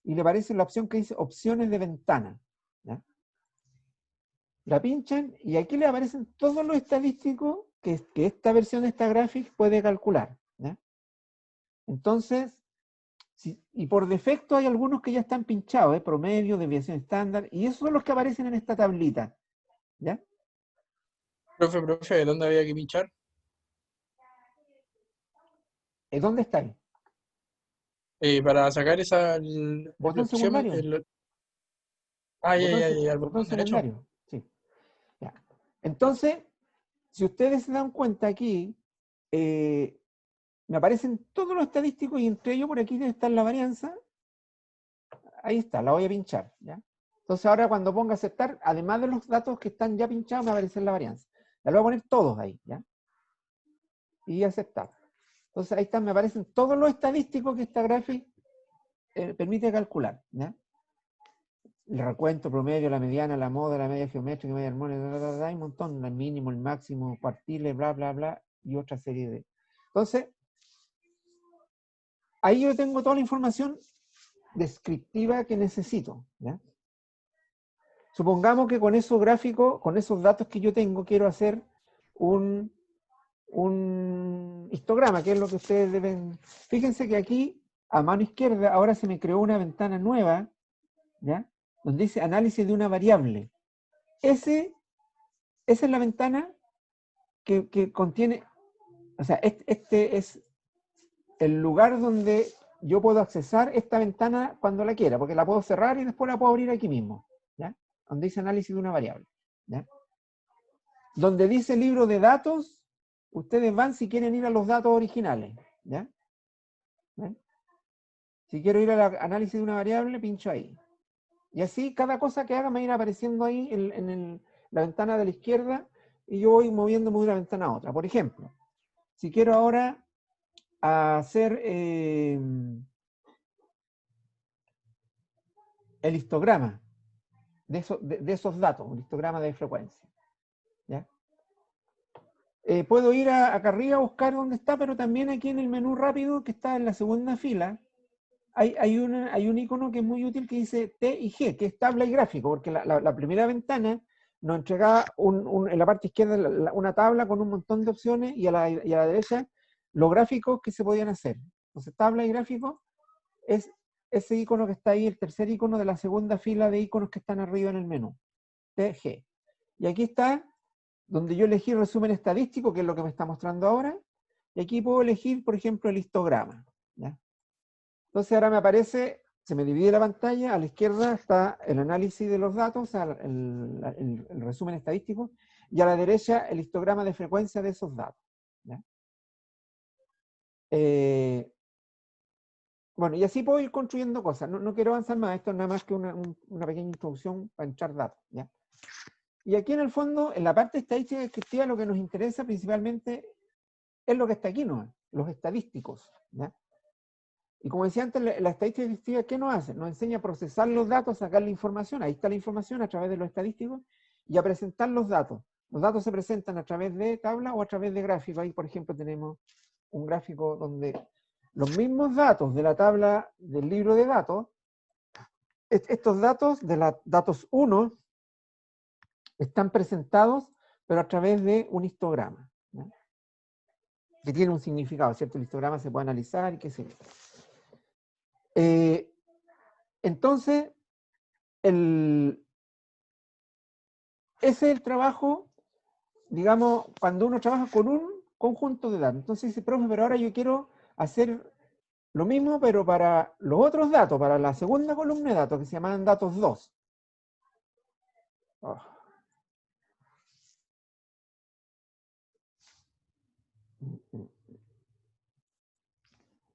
y le aparece la opción que dice opciones de ventana, ¿ya? La pinchan y aquí le aparecen todos los estadísticos que esta versión de esta gráfica puede calcular, ¿ya? Entonces, y por defecto hay algunos que ya están pinchados, promedio, desviación estándar, y esos son los que aparecen en esta tablita, ¿ya? Profe, ¿dónde había que pinchar? ¿Dónde está ahí? Para sacar esa Botón opción, secundario. el Botón botón derecho. secundario, sí. Ya. Entonces, si ustedes se dan cuenta aquí, me aparecen todos los estadísticos y entre ellos por aquí debe estar la varianza. Ahí está, la voy a pinchar, ¿ya? Entonces ahora cuando ponga aceptar, además de los datos que están ya pinchados, me va a aparecer la varianza. La voy a poner todos ahí, ¿ya? Y aceptar. Entonces ahí están, me aparecen todos los estadísticos que esta gráfica permite calcular, ¿ya? El recuento, promedio, la mediana, la moda, la media geométrica, media armónica, hay un montón, el mínimo, el máximo, cuartiles, bla, bla, bla, y otra serie de... Entonces, ahí yo tengo toda la información descriptiva que necesito, ¿ya? Supongamos que con esos gráficos, con esos datos que yo tengo, quiero hacer un histograma, que es lo que ustedes deben... Fíjense que aquí, a mano izquierda, ahora se me creó una ventana nueva, ¿ya? Donde dice análisis de una variable. Esa es la ventana que contiene, o sea, este es el lugar donde yo puedo accesar esta ventana cuando la quiera, porque la puedo cerrar y después la puedo abrir aquí mismo, ¿ya? Donde dice análisis de una variable, ¿ya? Donde dice libro de datos, ustedes van si quieren ir a los datos originales, ¿ya? ¿Ven? Si quiero ir al análisis de una variable, pincho ahí. Y así cada cosa que haga me va a ir apareciendo ahí en la ventana de la izquierda y yo voy moviéndome de una ventana a otra. Por ejemplo, si quiero ahora hacer el histograma de esos datos, un histograma de frecuencia, ¿ya? Puedo ir acá arriba a buscar dónde está, pero también aquí en el menú rápido que está en la segunda fila, hay un icono que es muy útil que dice T y G, que es tabla y gráfico, porque la primera ventana nos entregaba en la parte izquierda una tabla con un montón de opciones y a la derecha los gráficos que se podían hacer. Entonces tabla y gráfico es ese icono que está ahí, el tercer icono de la segunda fila de iconos que están arriba en el menú, T, G. Y aquí está donde yo elegí resumen estadístico, que es lo que me está mostrando ahora, y aquí puedo elegir, por ejemplo, el histograma, ¿ya? Entonces ahora me aparece, se me divide la pantalla, a la izquierda está el análisis de los datos, o sea, el resumen estadístico, y a la derecha el histograma de frecuencia de esos datos. ¿Ya? Bueno, y así puedo ir construyendo cosas. No quiero avanzar más, esto es nada más que una pequeña introducción para entrar datos. ¿Ya? Y aquí en el fondo, en la parte estadística descriptiva, lo que nos interesa principalmente es lo que está aquí, ¿no? Los estadísticos. ¿Ya? Y como decía antes, la estadística descriptiva, ¿qué nos hace? Nos enseña a procesar los datos, sacar la información, ahí está la información a través de los estadísticos, y a presentar los datos. Los datos se presentan a través de tabla o a través de gráficos. Ahí, por ejemplo, tenemos un gráfico donde los mismos datos de la tabla del libro de datos, estos datos de la datos 1 están presentados, pero a través de un histograma, ¿no? Que tiene un significado, ¿cierto? El histograma se puede analizar y qué sé yo. Entonces, ese es el trabajo, digamos, cuando uno trabaja con un conjunto de datos. Entonces dice, profe, pero ahora yo quiero hacer lo mismo, pero para los otros datos, para la segunda columna de datos, que se llaman datos 2. Oh.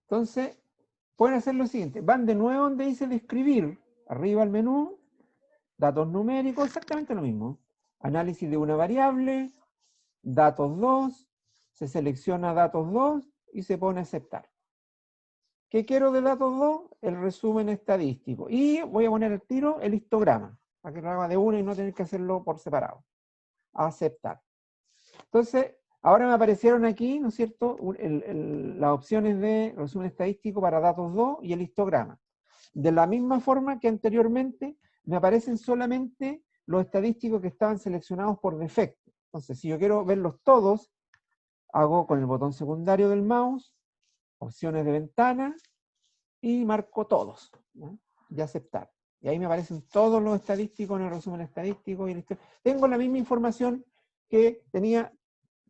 Entonces, pueden hacer lo siguiente. Van de nuevo donde dice describir, arriba al menú, datos numéricos, exactamente lo mismo. Análisis de una variable, datos 2, se selecciona datos 2 y se pone a aceptar. ¿Qué quiero de datos 2? El resumen estadístico. Y voy a poner al tiro el histograma, para que lo haga de una y no tener que hacerlo por separado. Aceptar. Entonces, ahora me aparecieron aquí, ¿no es cierto?, las opciones de resumen estadístico para datos 2 y el histograma. De la misma forma que anteriormente, me aparecen solamente los estadísticos que estaban seleccionados por defecto. Entonces, si yo quiero verlos todos, hago con el botón secundario del mouse, opciones de ventana, y marco todos, ¿no? Y aceptar. Y ahí me aparecen todos los estadísticos en el resumen estadístico. Tengo la misma información que tenía,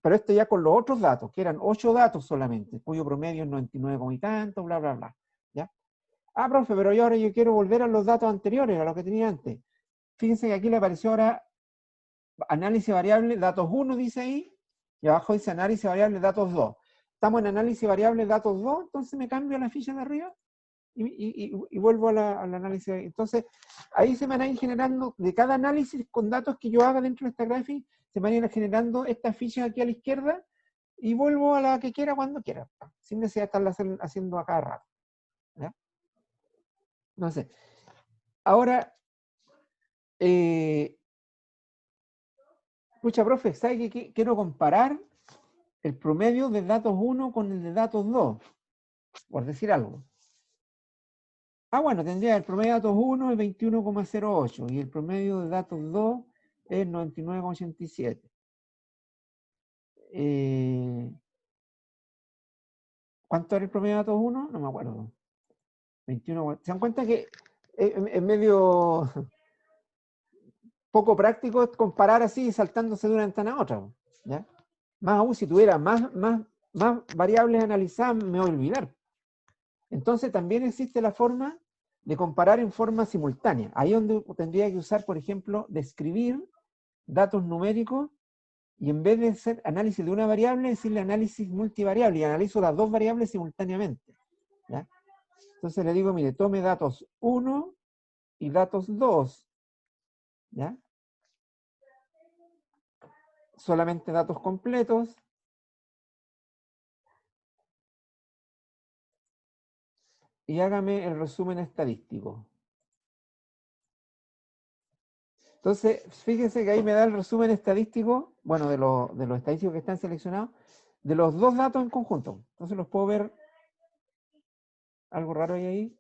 pero esto ya con los otros datos, que eran 8 datos solamente, cuyo promedio es 99 y tanto, bla, bla, bla. ¿Ya? Ah, profe, pero ahora yo quiero volver a los datos anteriores, a lo que tenía antes. Fíjense que aquí le apareció ahora análisis variable, datos 1 dice ahí, y abajo dice análisis variable, datos 2. Estamos en análisis variable, datos 2, entonces me cambio a la ficha de arriba y vuelvo al análisis. Entonces, ahí se me van a ir generando, de cada análisis con datos que yo haga dentro de esta gráfica, se me van a ir generando estas fichas aquí a la izquierda, y vuelvo a la que quiera cuando quiera, sin necesidad de estarla haciendo a cada rato. ¿Ya? No sé. Ahora, escucha, profe, ¿sabe que quiero comparar el promedio de datos 1 con el de datos 2? Por decir algo. Ah, bueno, tendría el promedio de datos 1 es 21,08 y el promedio de datos 2 es 99,87. ¿Cuánto era el promedio de datos 1? No me acuerdo. 21. ¿Se dan cuenta que es medio poco práctico comparar así saltándose de una ventana a otra? ¿Ya? Más aún si tuviera más variables analizadas, me voy a olvidar. Entonces también existe la forma de comparar en forma simultánea. Ahí es donde tendría que usar, por ejemplo, describir datos numéricos y en vez de hacer análisis de una variable, decirle análisis multivariable y analizo las dos variables simultáneamente. ¿Ya? Entonces le digo, mire, tome datos 1 y datos 2. ¿Ya? Solamente datos completos. Y hágame el resumen estadístico. Entonces, fíjense que ahí me da el resumen estadístico, bueno, de los estadísticos que están seleccionados, de los dos datos en conjunto. Entonces los puedo ver. Algo raro hay ahí.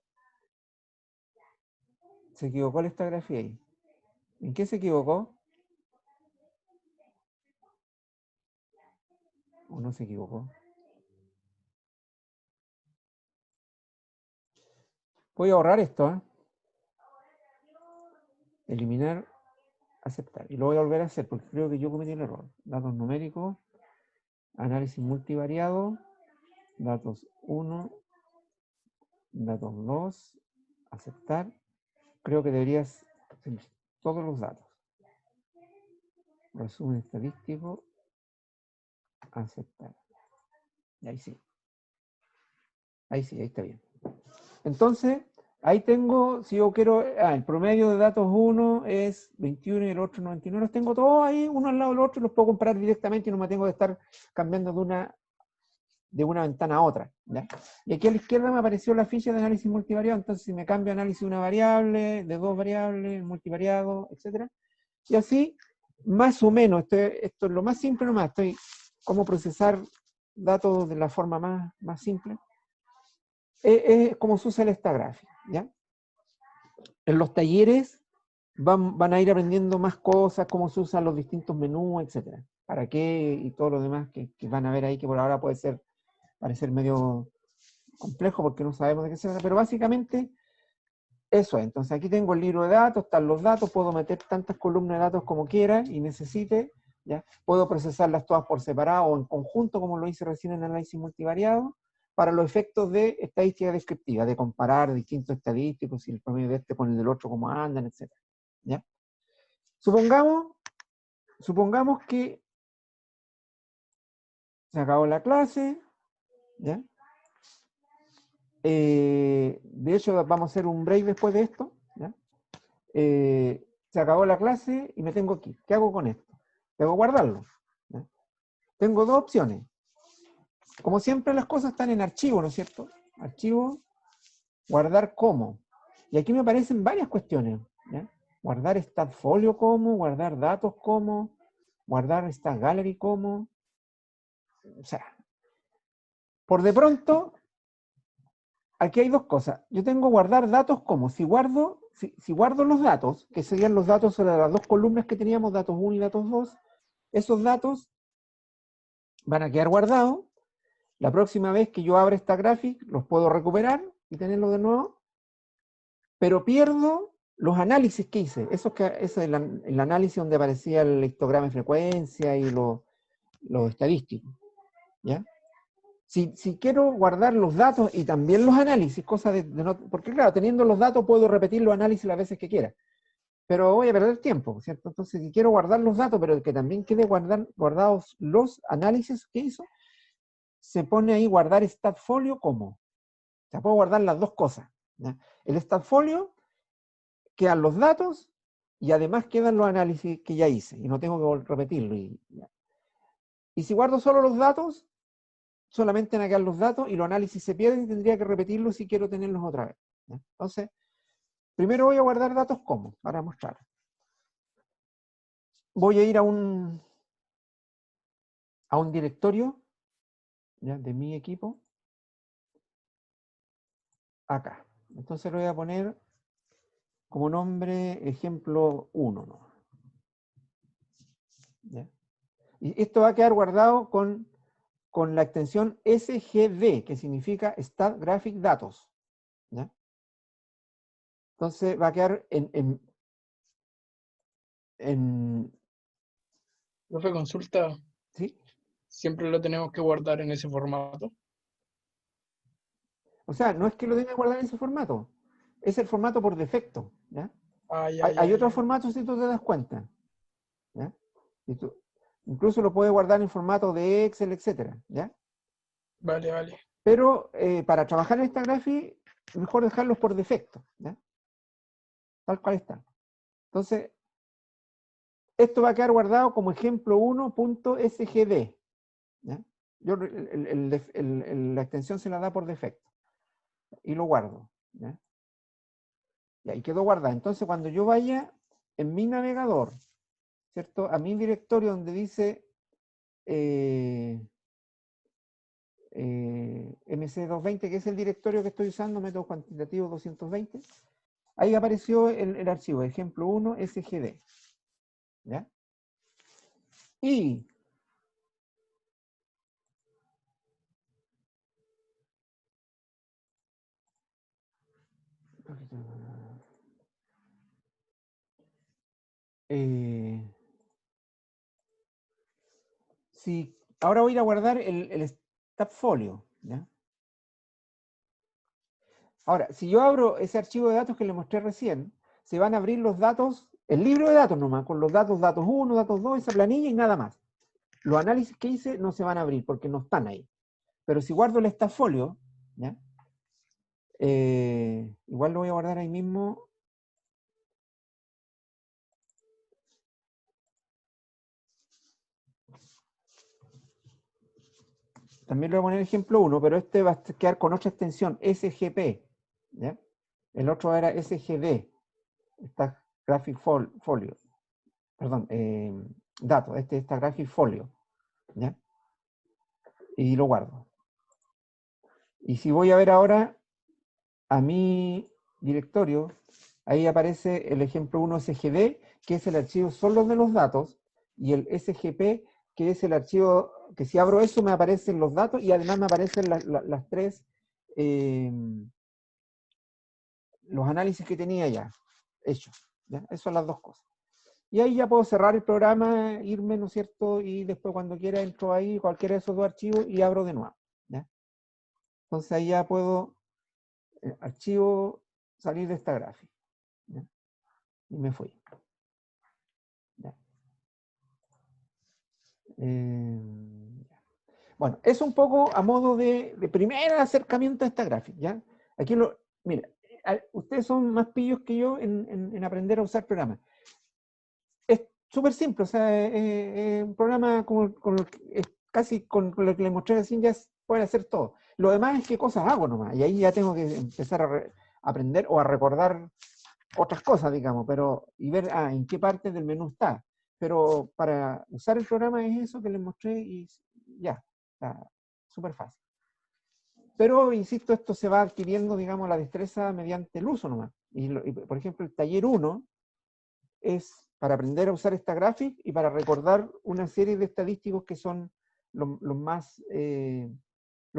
Se equivocó la estagrafía ahí. ¿En qué se equivocó? ¿O no se equivocó? Voy a borrar esto, ¿eh? Eliminar, aceptar. Y lo voy a volver a hacer porque creo que yo cometí el error. Datos numéricos, análisis multivariado, datos 1, datos 2, aceptar. Creo que deberías todos los datos. Resumen estadístico. Aceptar. Y ahí sí. Ahí sí, ahí está bien. Entonces, ahí tengo, si yo quiero, el promedio de datos 1 es 21 y el otro 99. Los tengo todos ahí, uno al lado del otro, y los puedo comparar directamente y no me tengo que estar cambiando de una ventana a otra. ¿Ya? Y aquí a la izquierda me apareció la ficha de análisis multivariado. Entonces, si me cambio análisis de una variable, de dos variables, multivariado, etc. Y así, más o menos, esto es lo más simple nomás, cómo procesar datos de la forma más simple. Es como se usa esta gráfica, ¿ya? En los talleres van a ir aprendiendo más cosas, cómo se usan los distintos menús, etcétera. Para qué y todo lo demás que van a ver ahí, que por ahora puede parecer medio complejo porque no sabemos de qué se trata, pero básicamente eso es. Entonces aquí tengo el libro de datos, están los datos, puedo meter tantas columnas de datos como quiera y necesite, ¿ya? Puedo procesarlas todas por separado o en conjunto, como lo hice recién en análisis multivariado, para los efectos de estadística descriptiva, de comparar distintos estadísticos, si el promedio de este con el del otro, cómo andan, etc. ¿Ya? Supongamos que se acabó la clase, ¿ya? De hecho, vamos a hacer un break después de esto, ¿ya? Se acabó la clase y me tengo que ir. ¿Qué hago con esto? Tengo que guardarlo, ¿ya? Tengo dos opciones. Como siempre, las cosas están en archivo, ¿no es cierto? Archivo, guardar como. Y aquí me aparecen varias cuestiones, ¿ya? Guardar StatFolio como, guardar datos como, guardar StatGallery como. O sea, por de pronto, aquí hay dos cosas. Yo tengo guardar datos como. Si guardo los datos, que serían los datos sobre las dos columnas que teníamos, datos 1 y datos 2, esos datos van a quedar guardados. La próxima vez que yo abra esta gráfica, los puedo recuperar y tenerlo de nuevo, pero pierdo los análisis que hice. Eso es el análisis donde aparecía el histograma de frecuencia y lo estadístico, ¿ya? Si quiero guardar los datos y también los análisis, cosa de no, porque claro, teniendo los datos puedo repetir los análisis las veces que quiera, pero voy a perder tiempo, ¿cierto? Entonces, si quiero guardar los datos, pero que también quede guardados los análisis que hizo, se pone ahí guardar StatFolio como. O sea, puedo guardar las dos cosas, ¿ya? El StatFolio, quedan los datos y además quedan los análisis que ya hice y no tengo que repetirlo. Y si guardo solo los datos, solamente van a quedar los datos y los análisis se pierden y tendría que repetirlos si quiero tenerlos otra vez, ¿ya? Entonces, primero voy a guardar datos como, para mostrar. Voy a ir a un directorio, ¿ya? De mi equipo, acá. Entonces lo voy a poner como nombre ejemplo 1, ¿no? ¿Ya? Y esto va a quedar guardado con la extensión SGD, que significa Stat Graphic Datos, ¿ya? Entonces va a quedar Profe, consulta, ¿sí? ¿siempre lo tenemos que guardar en ese formato? O sea, no es que lo tenga que guardar en ese formato, es el formato por defecto, ¿ya? Ah, ya, Hay otros ya. formatos si tú te das cuenta, ¿ya? Incluso lo puedes guardar en formato de Excel, etcétera, ¿ya? Vale, vale. Pero para trabajar en esta gráfica, mejor dejarlos por defecto, ¿ya? Tal cual está. Entonces, esto va a quedar guardado como ejemplo 1.sgd, ¿ya? Yo la extensión se la da por defecto. Y lo guardo, ¿ya? Y ahí quedó guardado. Entonces, cuando yo vaya en mi navegador, ¿cierto? A mi directorio donde dice MC220, que es el directorio que estoy usando, método cuantitativo 220, ahí apareció el archivo, ejemplo 1, SGD, ¿ya? Y si ahora voy a ir a guardar el StatFolio, ¿ya? Ahora, si yo abro ese archivo de datos que le mostré recién, se van a abrir los datos el libro de datos nomás, con los datos, datos 1, datos 2, esa planilla y nada más. Los análisis que hice no se van a abrir porque no están ahí. Pero si guardo el stafolio, ¿ya? Igual lo voy a guardar ahí mismo. También le voy a poner ejemplo 1, pero este va a quedar con otra extensión, SGP. ¿Ya? El otro era SGD. Está Graphic Folio. Perdón, datos. Este está Graphic Folio. ¿Ya? Y lo guardo. Y si voy a ver ahora a mi directorio, ahí aparece el ejemplo 1 SGD, que es el archivo solo de los datos, y el SGP, que es el archivo que si abro eso me aparecen los datos y además me aparecen las tres, los análisis que tenía ya hechos. ¿Ya? Esas son las dos cosas. Y ahí ya puedo cerrar el programa, irme, ¿no es cierto? Y después cuando quiera entro ahí, cualquiera de esos dos archivos y abro de nuevo. ¿Ya? Entonces ahí ya puedo, archivo, salir de esta gráfica. ¿Ya? Y me fui. ¿Ya? Bueno, es un poco a modo de primer acercamiento a esta gráfica. ¿Ya? Aquí mira, ustedes son más pillos que yo en aprender a usar programas. Es súper simple, o sea, es un programa casi con lo que les mostré recién ya pueden hacer todo. Lo demás es qué cosas hago nomás, y ahí ya tengo que empezar a aprender o a recordar otras cosas, digamos, y ver en qué parte del menú está. Pero para usar el programa es eso que les mostré y ya, está súper fácil. Pero, insisto, esto se va adquiriendo, digamos, la destreza mediante el uso nomás. Y por ejemplo, el taller 1 es para aprender a usar esta gráfica y para recordar una serie de estadísticos que son los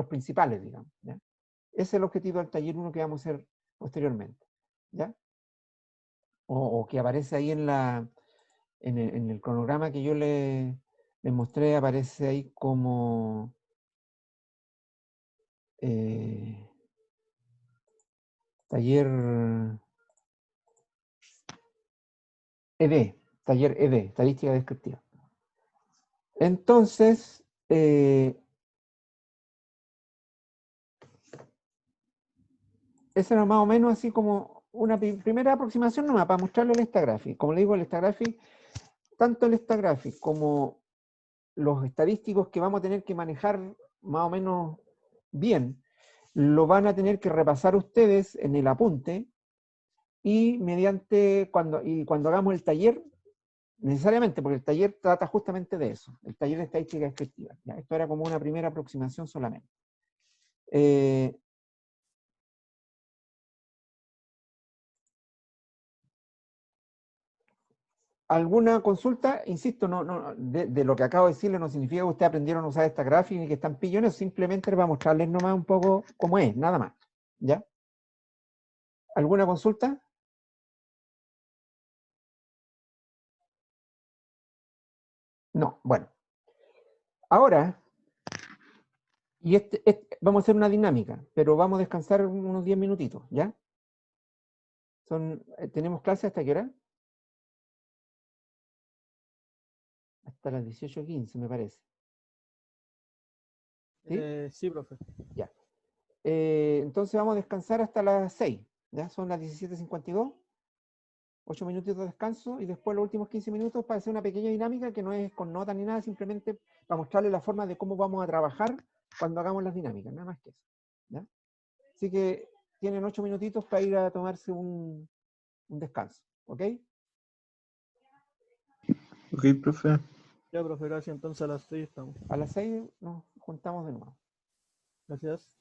principales, digamos. ¿Ya? Ese es el objetivo del taller 1 que vamos a hacer posteriormente. ¿Ya? O que aparece ahí en el cronograma que yo les mostré, aparece ahí como taller taller ED, estadística descriptiva. Entonces, esa era más o menos así como una primera aproximación nomás para mostrarle el Stagraphic. Como le digo, el Stagraphic, tanto el Stagraphic como los estadísticos que vamos a tener que manejar más o menos bien, lo van a tener que repasar ustedes en el apunte y cuando hagamos el taller, necesariamente, porque el taller trata justamente de eso, el taller de estadística descriptiva. ¿Ya? Esto era como una primera aproximación solamente. ¿Alguna consulta? Insisto, de lo que acabo de decirle no significa que ustedes aprendieron a usar esta gráfica ni que están pillones, simplemente para mostrarles nomás un poco cómo es, nada más. ¿Ya? ¿Alguna consulta? No, bueno. Ahora, y vamos a hacer una dinámica, pero vamos a descansar unos 10 minutitos, ¿ya? ¿Tenemos clase hasta qué hora? Hasta las 18:15, me parece. ¿Sí? Sí, profe. Ya. Entonces vamos a descansar hasta las 6, ¿ya? Son las 17:52. 8 minutos de descanso y después los últimos 15 minutos para hacer una pequeña dinámica que no es con notas ni nada, simplemente para mostrarles la forma de cómo vamos a trabajar cuando hagamos las dinámicas, nada más que eso. ¿Ya? Así que tienen 8 minutitos para ir a tomarse un descanso, ¿ok? Ok, profe. Ya, profe, gracias. Entonces a las 6 estamos. A las 6 nos juntamos de nuevo. Gracias.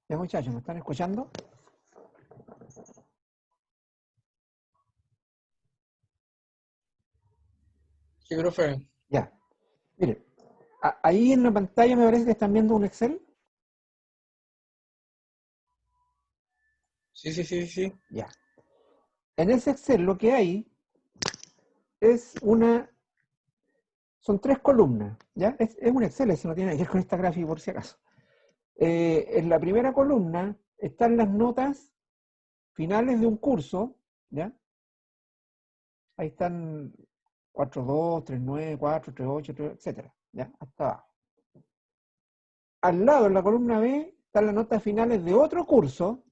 Ya, muchachos, ¿me están escuchando? Sí, profe. Ya. Miren, ahí en la pantalla me parece que están viendo un Excel. Sí, sí, sí, sí. Ya. En ese Excel lo que hay es son 3 columnas, ¿ya? Es un Excel, eso no tiene que ver con esta gráfica por si acaso. En la primera columna están las notas finales de un curso, ¿ya? Ahí están 4.2, 3.9, 4, 3.8, etcétera, ¿ya? Hasta abajo. Al lado, en la columna B, están las notas finales de otro curso,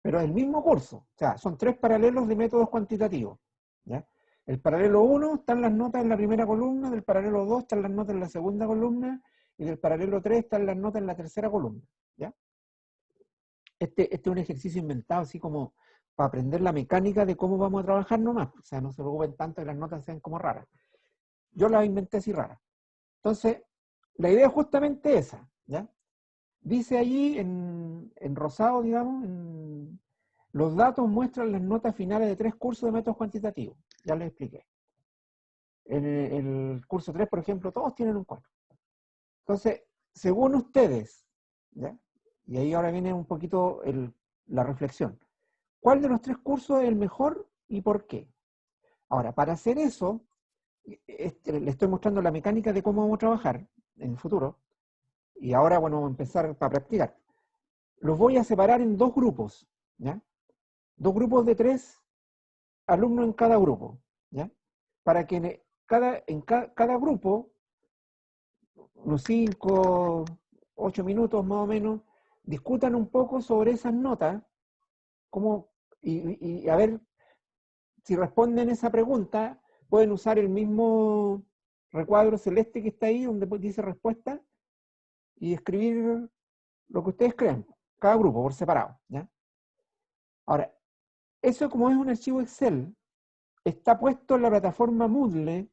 pero es el mismo curso. O sea, son 3 paralelos de métodos cuantitativos, ¿ya? El paralelo 1 están las notas en la primera columna, del paralelo 2 están las notas en la segunda columna, y del paralelo 3 están las notas en la tercera columna, ¿ya? Este es un ejercicio inventado así como para aprender la mecánica de cómo vamos a trabajar nomás. O sea, no se preocupen tanto que las notas sean como raras. Yo las inventé así raras. Entonces, la idea es justamente esa, ¿ya? Dice allí en rosado, digamos, los datos muestran las notas finales de 3 cursos de métodos cuantitativos. Ya les expliqué. En el curso 3, por ejemplo, todos tienen un 4. Entonces, según ustedes, ¿ya? Y ahí ahora viene un poquito la reflexión. ¿Cuál de los 3 cursos es el mejor y por qué? Ahora, para hacer eso, le estoy mostrando la mecánica de cómo vamos a trabajar en el futuro. Y ahora, bueno, vamos a empezar para practicar. Los voy a separar en 2 grupos, ¿ya? 2 grupos de 3 alumnos en cada grupo, ¿ya? Para que cada grupo, unos 5, 8 minutos más o menos, discutan un poco sobre esas notas, cómo, y a ver si responden esa pregunta, pueden usar el mismo recuadro celeste que está ahí, donde dice respuesta, y escribir lo que ustedes crean, cada grupo por separado, ¿ya? Ahora, eso como es un archivo Excel, está puesto en la plataforma Moodle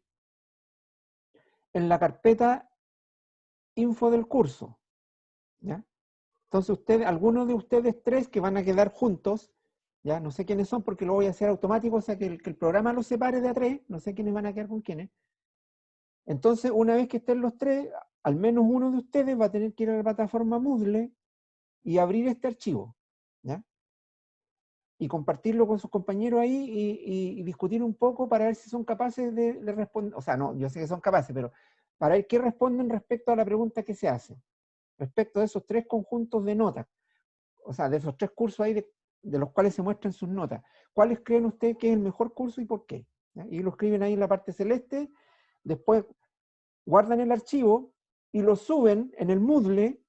en la carpeta info del curso, ¿ya? Entonces algunos de ustedes 3 que van a quedar juntos, ya no sé quiénes son porque lo voy a hacer automático, o sea que el programa los separe de a 3, no sé quiénes van a quedar con quiénes. Entonces, una vez que estén los 3, al menos uno de ustedes va a tener que ir a la plataforma Moodle y abrir este archivo, ¿ya? Y compartirlo con sus compañeros ahí y discutir un poco para ver si son capaces de responder. O sea, no, yo sé que son capaces, pero para ver qué responden respecto a la pregunta que se hace, respecto de esos 3 conjuntos de notas, o sea, de esos 3 cursos ahí de los cuales se muestran sus notas. ¿Cuáles creen ustedes que es el mejor curso y por qué? ¿Ya? Y lo escriben ahí en la parte celeste, después guardan el archivo y lo suben en el Moodle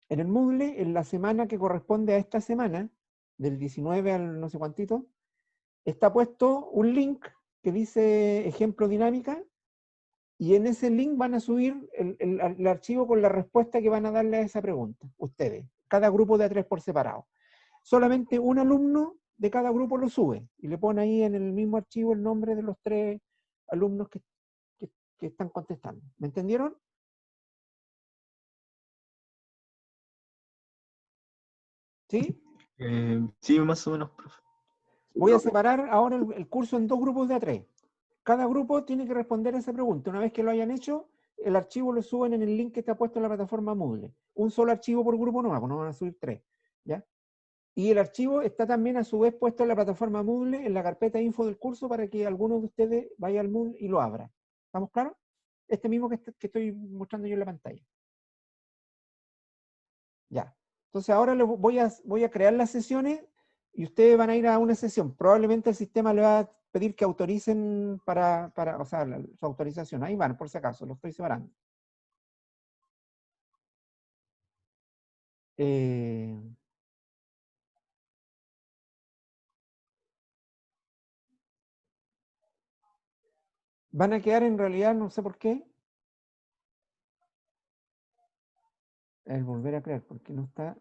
en la semana que corresponde a esta semana, del 19 al no sé cuántito, está puesto un link que dice ejemplo dinámica, y en ese link van a subir el archivo con la respuesta que van a darle a esa pregunta, ustedes, cada grupo de a 3 por separado. Solamente un alumno de cada grupo lo sube, y le pone ahí en el mismo archivo el nombre de los 3 alumnos que están contestando. ¿Me entendieron? ¿Sí? Sí, más o menos, profe. Voy a separar ahora el curso en 2 grupos de a 3. Cada grupo tiene que responder a esa pregunta. Una vez que lo hayan hecho, el archivo lo suben en el link que está puesto en la plataforma Moodle. Un solo archivo por grupo no van a subir 3. ¿Ya? Y el archivo está también a su vez puesto en la plataforma Moodle, en la carpeta info del curso, para que alguno de ustedes vaya al Moodle y lo abra. ¿Estamos claros? Este mismo que estoy mostrando yo en la pantalla. Ya. Entonces ahora voy a crear las sesiones y ustedes van a ir a una sesión. Probablemente el sistema le va a pedir que autoricen o sea, su autorización. Ahí van, por si acaso, lo estoy separando. Van a quedar en realidad, no sé por qué, el volver a crear, porque no está.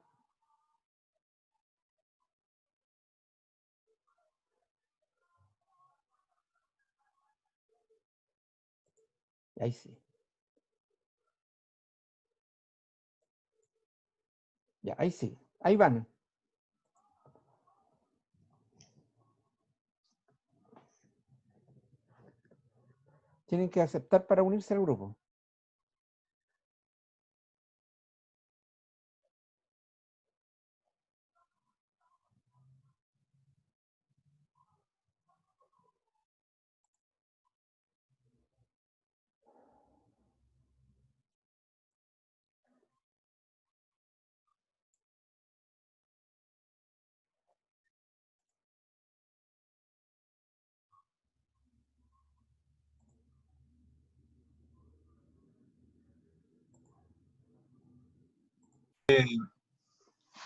Ahí sí. Ya, ahí sí. Ahí van. Tienen que aceptar para unirse al grupo.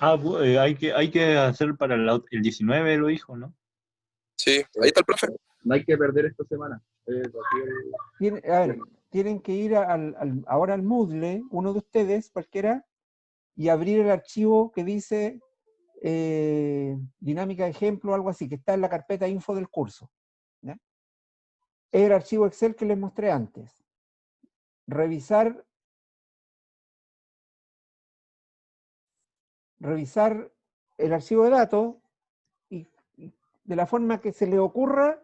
Hay que hacer para el 19, lo dijo, ¿no? Sí, ahí está el profe. No hay que perder esta semana. Así A ver, tienen que ir ahora al Moodle, uno de ustedes, cualquiera, y abrir el archivo que dice dinámica de ejemplo o algo así, que está en la carpeta info del curso. ¿Ya? Es el archivo Excel que les mostré antes. Revisar el archivo de datos y de la forma que se les ocurra,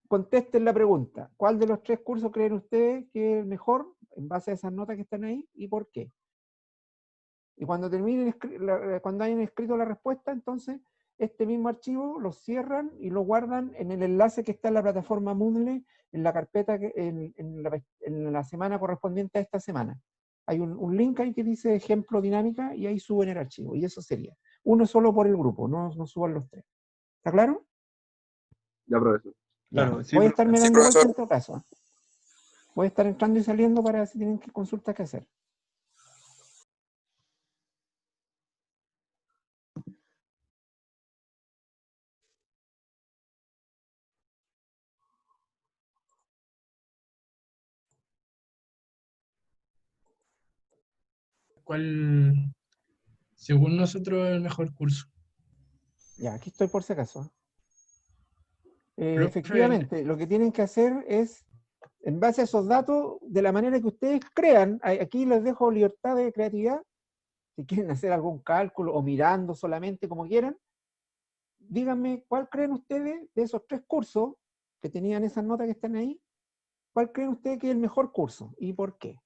contesten la pregunta. ¿Cuál de los 3 cursos creen ustedes que es el mejor en base a esas notas que están ahí y por qué? Y cuando terminen, cuando hayan escrito la respuesta, entonces este mismo archivo lo cierran y lo guardan en el enlace que está en la plataforma Moodle, en la carpeta, en la semana correspondiente a esta semana. Hay un link ahí que dice ejemplo dinámica y ahí suben el archivo. Y eso sería. Uno solo por el grupo, no suban los 3. ¿Está claro? ya, profesor. Ya. Claro, sí, Voy a estarme Sí, dando vuelta profesor. en todo caso. Voy a estar entrando y saliendo para si tienen consultas que hacer. ¿Cuál, según nosotros, es el mejor curso? Ya, aquí estoy por si acaso. Profe, Efectivamente, lo que tienen que hacer es, en base a esos datos, de la manera que ustedes crean, aquí les dejo libertad de creatividad, si quieren hacer algún cálculo o mirando solamente como quieran, díganme cuál creen ustedes de esos 3 cursos que tenían esas notas que están ahí, cuál creen ustedes que es el mejor curso y por qué.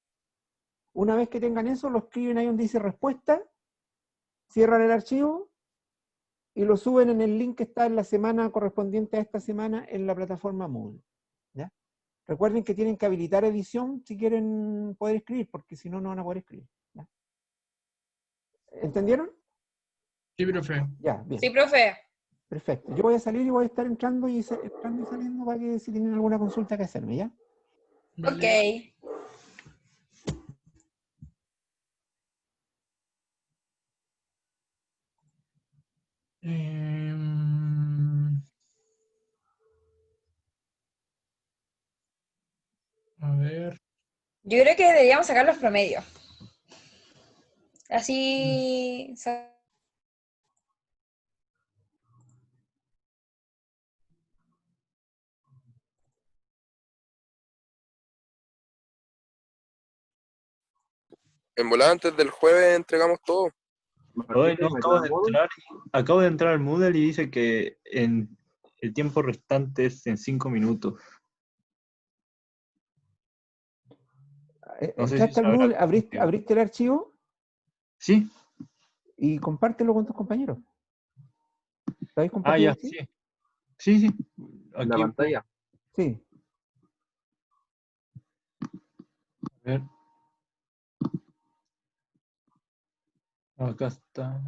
Una vez que tengan eso, lo escriben ahí donde dice respuesta, cierran el archivo y lo suben en el link que está en la semana correspondiente a esta semana en la plataforma Moodle. ¿Ya? Recuerden que tienen que habilitar edición si quieren poder escribir, porque si no, no van a poder escribir. ¿Ya? ¿Entendieron? sí, profe. Ya, bien. Sí, profe. Perfecto. Yo voy a salir y voy a estar entrando y saliendo para que si tienen alguna consulta que hacerme, ¿ya? Ok. Vale. Em, a ver. Yo creo que deberíamos sacar los promedios. Así. En volada antes del jueves entregamos todo. Hoy Martín, ¿te no, has metido al módulo? acabo de entrar al Moodle y dice que el tiempo restante es en 5 minutos. No sé si Entraste se al habrá Moodle, confundido. abriste el archivo ¿Sí? y compártelo con tus compañeros. ¿Lo habéis Ah, compartido ya, así? sí. Sí, sí. En la Aquí, pantalla. Sí. a ver. Acá está.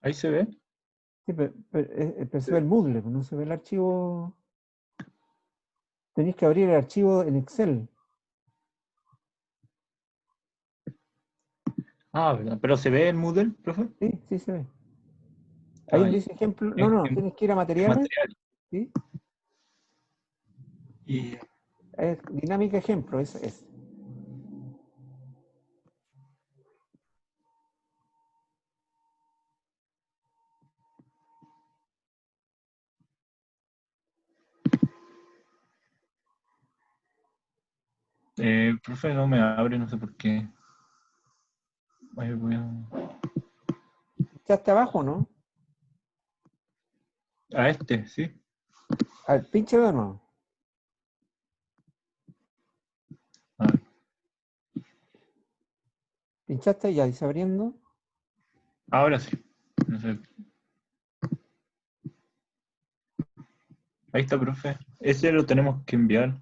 Ahí se ve. Sí, pero se ve el Moodle, no se ve el archivo. Tenéis que abrir el archivo en Excel. Ah, ¿verdad? Pero se ve el Moodle, profe. Sí, sí se ve. Ahí Ah, donde ya. dice ejemplo. No, En, no, en- tienes que ir a en materiales. material. ¿Sí? Y Dinámica ejemplo, es. Profe, no me abre, no sé por qué. Ay, ¿Ya está abajo, no? a este, sí. A ver, pinche de nuevo. A ver. Pinchaste ya, dice abriendo. Ahora sí. No sé. Ahí está, profe. Ese lo tenemos que enviar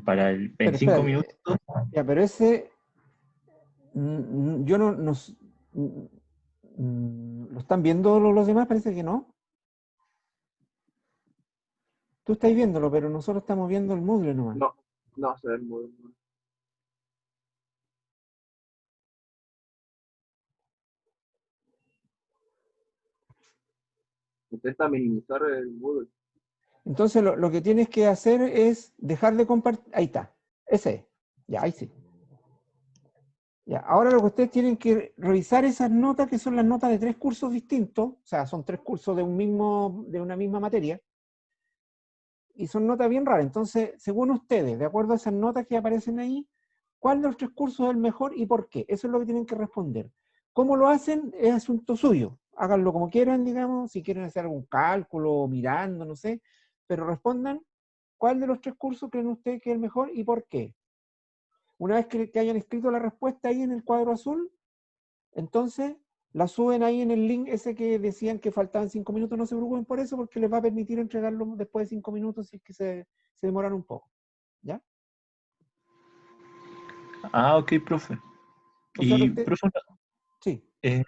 para el Pero 25 espera, minutos. ya, pero ese, yo no, ¿lo están viendo los demás? Parece que no. Tú estás viéndolo, pero nosotros estamos viendo el Moodle nomás. No, no se ve muy. Intenta minimizar el Moodle. Entonces lo que tienes que hacer es dejar de compartir. Ahí está. Ese es. Ya, ahí sí. Ya, ahora lo que ustedes tienen que revisar esas notas, que son las notas de 3 cursos distintos, o sea, son 3 cursos de una misma materia, y son notas bien raras. Entonces, según ustedes, de acuerdo a esas notas que aparecen ahí, ¿cuál de los 3 cursos es el mejor y por qué? Eso es lo que tienen que responder. ¿Cómo lo hacen? Es asunto suyo. Háganlo como quieran, digamos, si quieren hacer algún cálculo, mirando, no sé, pero respondan cuál de los 3 cursos creen ustedes que es el mejor y por qué. Una vez que hayan escrito la respuesta ahí en el cuadro azul, entonces la suben ahí en el link ese que decían que faltaban 5 minutos. No se preocupen por eso, porque les va a permitir entregarlo después de 5 minutos si es que se demoran un poco. ¿Ya? Ah, ok, profe. O sea, Y, profe, sí, eh,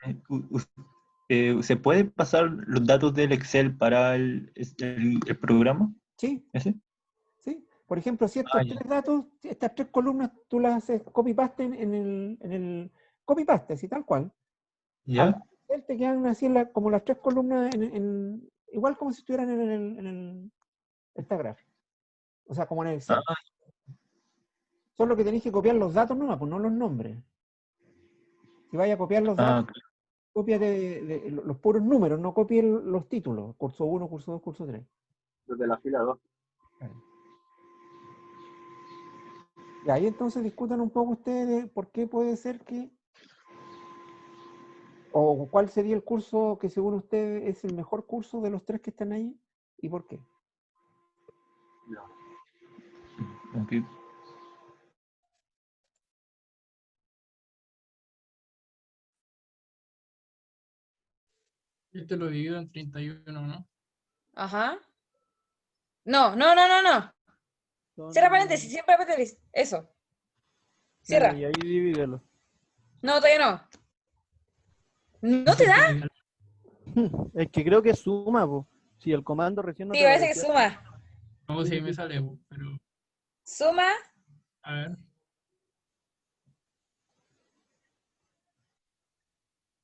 ¿se pueden pasar los datos del Excel para el programa? sí, ¿Ese? sí. Por ejemplo, si Ah, estos ya. 3 datos, estas 3 columnas, tú las haces copy-paste en el copy-paste, así tal cual. Al ¿Ya? Excel te quedan así como las 3 columnas, igual como si estuvieran esta gráfica. O sea, como en el Excel. Ah, Solo que tenéis que copiar los datos nomás, pues no los nombres. Si vais a copiar los datos, ok. copia de los puros números, no copie los títulos. Curso 1, curso 2, curso 3. Desde la fila 2. Y ahí entonces discutan un poco ustedes de por qué puede ser que, o cuál sería el curso que según ustedes es el mejor curso de los 3 que están ahí y por qué. Ok. Este lo divido en 31, ¿no? Ajá. No, no, no, no, no. Son- Cierra paréntesis, siempre paréntesis. Eso. Cierra. Y ahí divídelo. No, todavía no. ¿No te Ese da? fue el- Es que creo que suma, po. Si el comando recién no Sí, te parece que aparecía. suma. No, sí, me sale, pero Suma. a ver.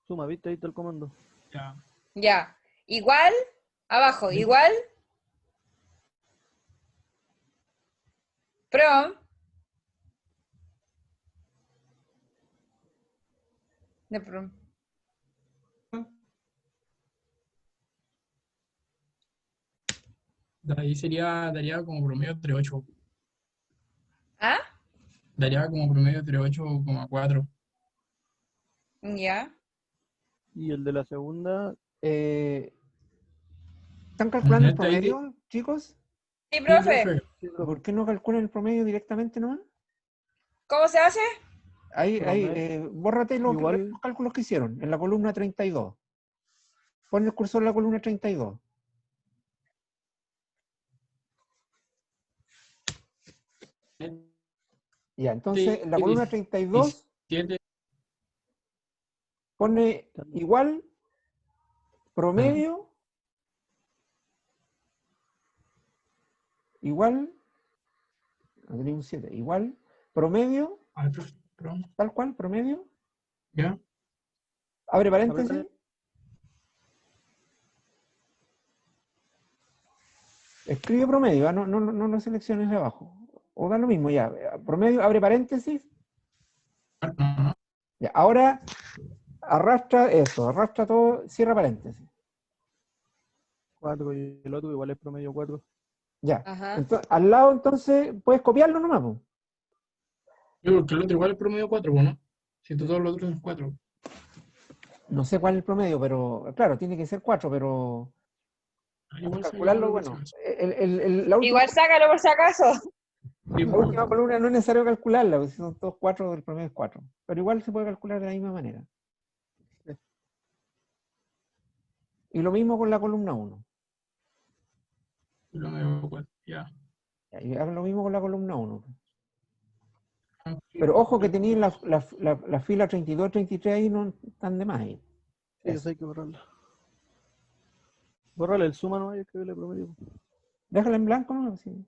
Suma, ¿viste? Ahí está el comando. Ya. Ya. Igual. Abajo. Igual. Prom. De prom. De ahí daría como promedio entre 8. ¿Ah? Daría como promedio entre 8,4. Ya. Y el de la segunda, ¿Están calculando el Ahí promedio, chicos? Sí, sí, profe. profe. sí, ¿Por qué no calculan el promedio directamente nomás? ¿Cómo se hace? Ahí, promedio. bórrate Igual, los cálculos que hicieron en la columna 32. Pon el cursor en la columna 32. Ya, entonces en la columna 32 17. pone igual, promedio, igual, no tenía un 7, igual, promedio, A ver, profe, prom. tal cual, promedio, Ya. abre a paréntesis, ver, escribe promedio, no lo selecciones de abajo, o da lo mismo ya, promedio, abre paréntesis, No, ya, ahora arrastra eso, arrastra todo, cierra paréntesis. 4 y el otro igual es promedio 4. Ya. Ajá. Entonces, al lado, entonces, puedes copiarlo nomás, po. Yo, porque el otro igual es promedio 4, ¿no? Si todos los otros son 4. No sé cuál es el promedio, pero claro, tiene que ser 4, pero Igual calcularlo, sacámoslo por si bueno. acaso. La última, Igual sácalo por si acaso. Sí, la pues. última columna no es necesario calcularla, porque si son todos 4, el promedio es 4. Pero igual se puede calcular de la misma manera. Y lo mismo con la columna 1. Promedio 4, ya. Y hagan lo mismo con la columna 1. Pero ojo que tenéis la fila 32, 33 ahí, no están de más ahí. Sí, Eso. eso hay que borrarla. Bórrale el suma, ¿no? Hay que verle promedio. Déjala en blanco, ¿no? Sí.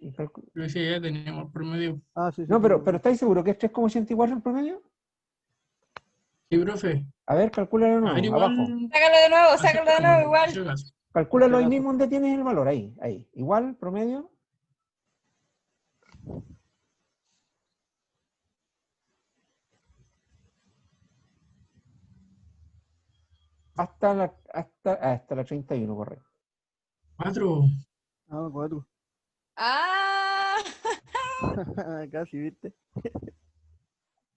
Y Yo decía ya teníamos promedio. Ah, sí, sí. no, sí, pero ¿estáis seguros que es 3,84 el promedio? Sí, profe. A ver, calcúlalo de A ver, nuevo, abajo. igual. Sácalo de nuevo, sácalo de nuevo Aceptémoslo, por igual. si acaso. Calcúlalo ahí acaso. mismo donde tienes el valor, ahí. Igual, promedio. Hasta la 31, correcto. 4. Ah, 4. Ah, Casi, ¿viste?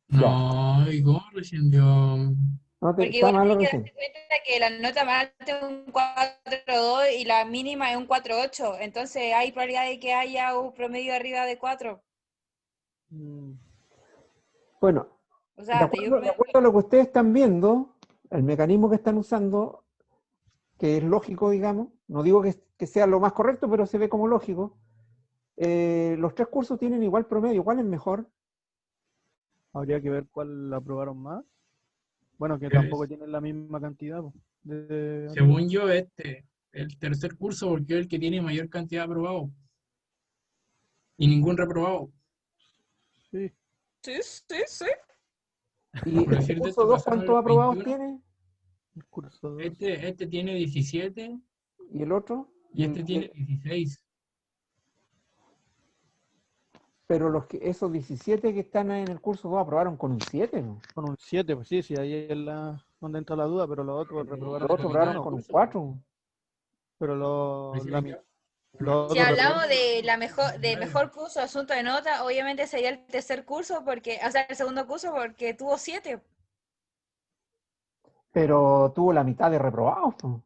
No, y cómo recién dio. No, porque está igual malo hay que recién. darse cuenta que la nota más alta es un 4,2 y la mínima es un 4,8. Entonces hay probabilidad de que haya un promedio arriba de 4. Bueno, O de sea, te dio promedio acuerdo a lo que ustedes están viendo, el mecanismo que están usando, que es lógico, digamos, no digo que sea lo más correcto, pero se ve como lógico. Los 3 cursos tienen igual promedio. ¿Cuál es mejor? Habría que ver cuál aprobaron más. Bueno, que Pero tampoco tienen la misma cantidad po, de según yo, el tercer curso, porque es el que tiene mayor cantidad de aprobados. Y ningún reprobado. Sí, Sí, sí, sí. ¿Y Por el decirte, curso este 2 pasaron cuántos el aprobados 21. tiene? el curso 2. Este tiene 17 ¿Y el otro? y este tiene 16. Pero esos 17 que están en el curso 2 aprobaron con un 7, ¿no? Con un 7, pues sí, ahí es donde entra la duda, pero los otros Los reprobaron otros con aprobaron ninguno. con un 4. Pero Recién acá. los Si otros hablamos reprobaron. de mejor curso de asunto de nota, obviamente sería el tercer curso o sea, el segundo curso porque tuvo 7. Pero tuvo la mitad de reprobados, po.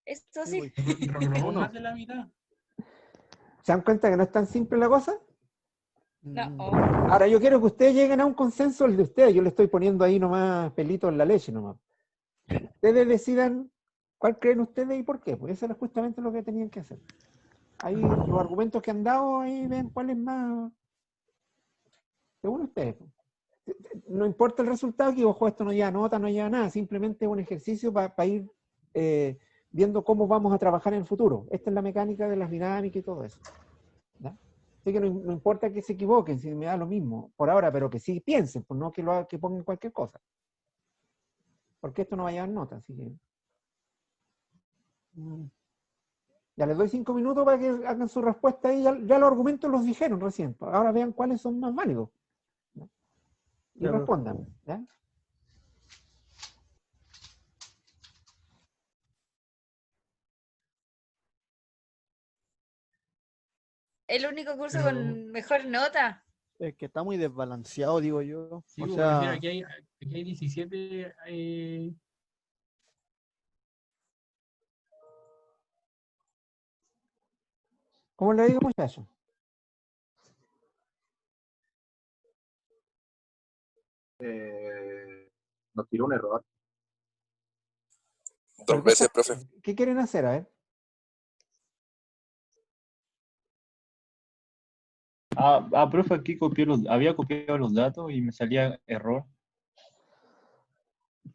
Esto Sí, sí. pues, Reprobó ninguno. más de la mitad. ¿Se dan cuenta que no es tan simple la cosa? No. Ahora yo quiero que ustedes lleguen a un consenso el de ustedes. Yo le estoy poniendo ahí nomás pelito en la leche nomás. Ustedes decidan cuál creen ustedes y por qué. Pues eso era justamente lo que tenían que hacer. Ahí los argumentos que han dado, ahí ven cuál es más. Según ustedes. No importa el resultado, que ojo, esto no lleva nota, no lleva nada. Simplemente es un ejercicio para ir viendo cómo vamos a trabajar en el futuro. Esta es la mecánica de las dinámicas y todo eso. ¿Ya? Así que no importa que se equivoquen, si me da lo mismo por ahora, pero que sí piensen, pues no que pongan cualquier cosa. Porque esto no va a llevar nota, así que. Ya les doy 5 minutos para que hagan su respuesta y ya los argumentos los dijeron recién. Ahora vean cuáles son más válidos. ¿Ya? Y Ya, respondan. ¿Ya? El único curso Pero con mejor nota. Es que está muy desbalanceado, digo yo. sí, O pues, me refiero, sea, aquí hay 17. ¿Cómo le digo, muchachos? Nos tiró un error. 2 veces, profe. ¿Qué quieren hacer? A ver. Profe, aquí había copiado los datos y me salía error.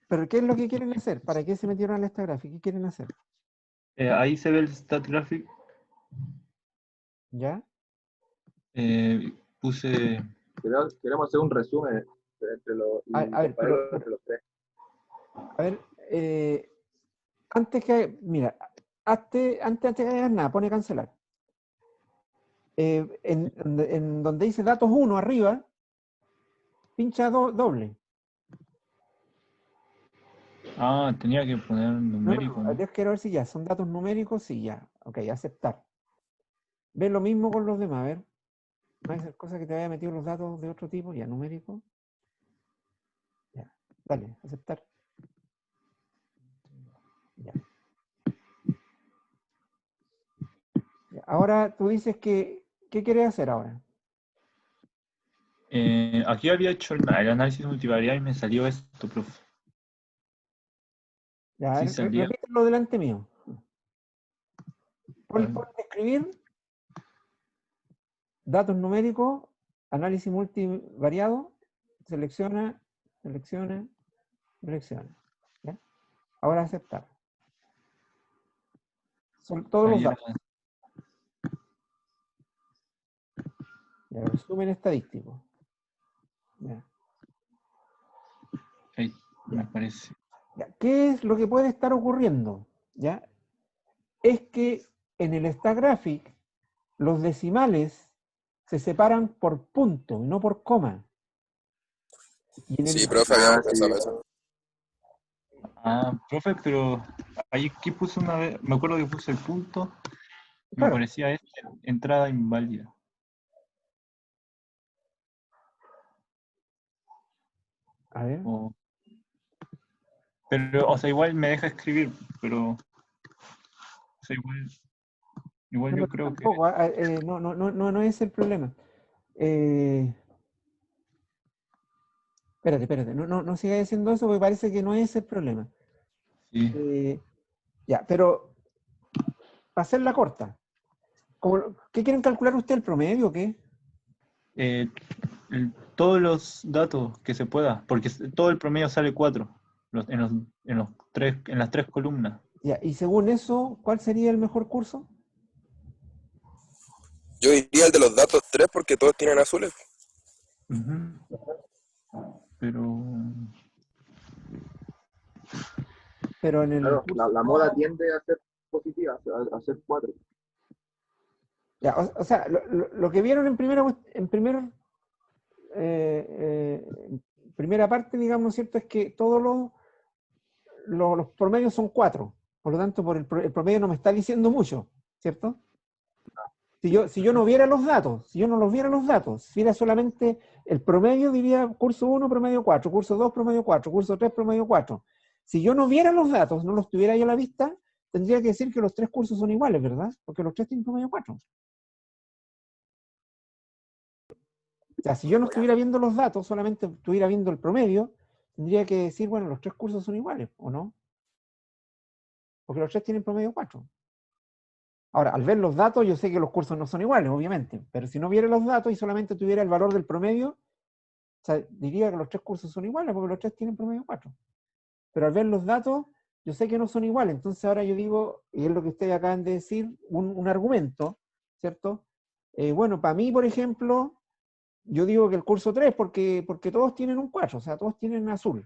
¿Pero qué es lo que quieren hacer? ¿Para qué se metieron a la esta gráfica? ¿Qué quieren hacer? Ahí se ve el stat graphic. ¿Ya? Puse. Queremos hacer un resumen entre los, y A ver, compararlo entre los tres. a ver, antes que, mira, antes que hagas nada, pone cancelar. En donde dice datos 1 arriba, pincha doble. Tenía que poner numérico, ¿no? Yo quiero ver si ya son datos numéricos, sí, ya. Ok, aceptar. Ve lo mismo con los demás, a ver. No hay cosa que te haya metido los datos de otro tipo, ya, numérico. Ya, dale, aceptar. Ya. Ya, ahora tú dices que, ¿qué quieres hacer ahora? Aquí había hecho el análisis multivariado y me salió esto, profe. Ya, Sí salía. repítelo delante mío. Pon Ah, escribir, datos numéricos, análisis multivariado, selecciona, selecciona, selecciona. ¿Ya? Ahora aceptar. Son todos los ahí datos. era- Ya, resumen estadístico. Ya, ahí me ya. parece. Ya. ¿Qué es lo que puede estar ocurriendo? ¿Ya? Es que en el StatGraphic los decimales se separan por punto, no por coma. Y en Sí, el, profe, habíamos pensado eso. Profe, pero ahí que puse una vez, me acuerdo que puse el punto, me claro, aparecía entrada inválida. a ver. Pero, o sea, igual me deja escribir, pero, o sea, igual No, yo pero creo que, tampoco, no es el problema. Eh, espérate, no sigas diciendo eso porque parece que no es el problema. sí. Ya, pero para hacerla corta, ¿qué quieren calcular usted, el promedio o qué? Todos los datos que se pueda, porque todo el promedio sale 4 en las tres columnas. Ya, y según eso, ¿cuál sería el mejor curso? Yo diría el de los datos 3 porque todos tienen azules. Ujú. Pero en el Claro, curso. la moda tiende a ser positiva, a ser 4. Ya, o sea, lo que vieron en primera parte, digamos, ¿no es cierto? Es que todos los promedios son 4. Por lo tanto, el promedio no me está diciendo mucho, ¿cierto? Si yo no viera los datos, si yo no los viera los datos, si viera solamente el promedio, diría curso 1, promedio 4, curso 2, promedio 4, curso 3, promedio 4. Si yo no viera los datos, no los tuviera yo a la vista, tendría que decir que los 3 cursos son iguales, ¿verdad? Porque los 3 tienen promedio 4. O sea, si yo no estuviera viendo los datos, solamente estuviera viendo el promedio, tendría que decir, bueno, los 3 cursos son iguales, ¿o no? Porque los 3 tienen promedio 4. Ahora, al ver los datos, yo sé que los cursos no son iguales, obviamente, pero si no viera los datos y solamente tuviera el valor del promedio, o sea, diría que los 3 cursos son iguales, porque los 3 tienen promedio 4. Pero al ver los datos, yo sé que no son iguales. Entonces ahora yo digo, y es lo que ustedes acaban de decir, un argumento, ¿cierto? Bueno, para mí, por ejemplo, yo digo que el curso 3, porque todos tienen un 4, o sea, todos tienen azul.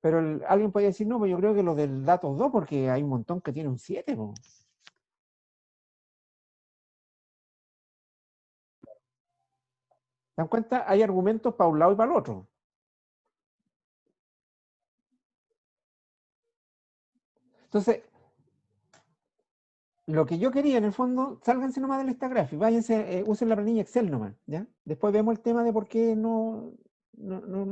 Pero alguien puede decir, no, pues yo creo que los del datos 2, porque hay un montón que tienen un 7, po. ¿Se dan cuenta? Hay argumentos para un lado y para el otro. Entonces, lo que yo quería en el fondo, sálganse nomás del StatGraphic, váyanse, usen la planilla Excel nomás, ¿ya? Después vemos el tema de por qué no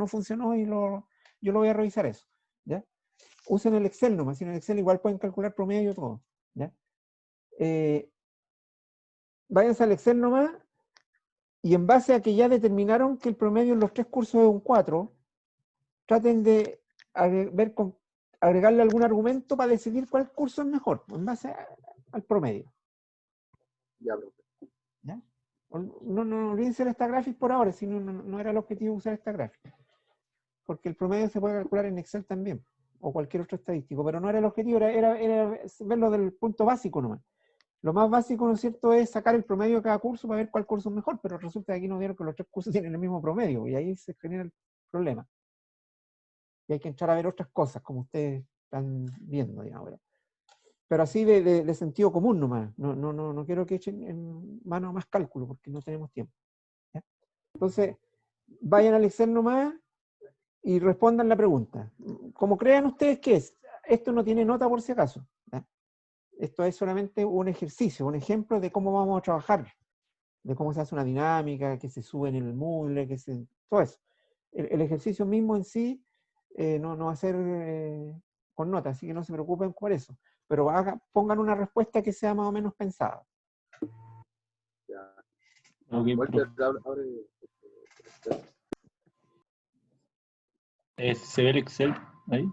funcionó y yo lo voy a revisar eso, ¿ya? Usen el Excel nomás, si en el Excel igual pueden calcular promedio y todo, ¿ya? Váyanse al Excel nomás y en base a que ya determinaron que el promedio en los 3 cursos es un 4, traten de agregarle algún argumento para decidir cuál curso es mejor, en base al promedio. Ya, profe. ¿Ya? No olvídense de esta gráfica por ahora, si no era el objetivo usar esta gráfica. Porque el promedio se puede calcular en Excel también, o cualquier otro estadístico, pero no era el objetivo, era verlo del punto básico nomás. Lo más básico, ¿no es cierto?, es sacar el promedio de cada curso para ver cuál curso es mejor, pero resulta que aquí nos dieron que los 3 cursos tienen el mismo promedio, y ahí se genera el problema. Y hay que entrar a ver otras cosas, como ustedes están viendo, digamos. Pero así de sentido común nomás. No quiero que echen en mano más cálculo, porque no tenemos tiempo. ¿Ya? Entonces, vayan al Excel nomás y respondan la pregunta. Como crean ustedes que es, esto no tiene nota por si acaso. ¿Ya? Esto es solamente un ejercicio, un ejemplo de cómo vamos a trabajar, de cómo se hace una dinámica, que se sube en el Moodle, todo eso. El ejercicio mismo en sí no va a ser con nota, así que no se preocupen por eso. Pero pongan una respuesta que sea más o menos pensada. Ya. Ok, Walter, profe. abre. ¿Se ve el Excel ahí?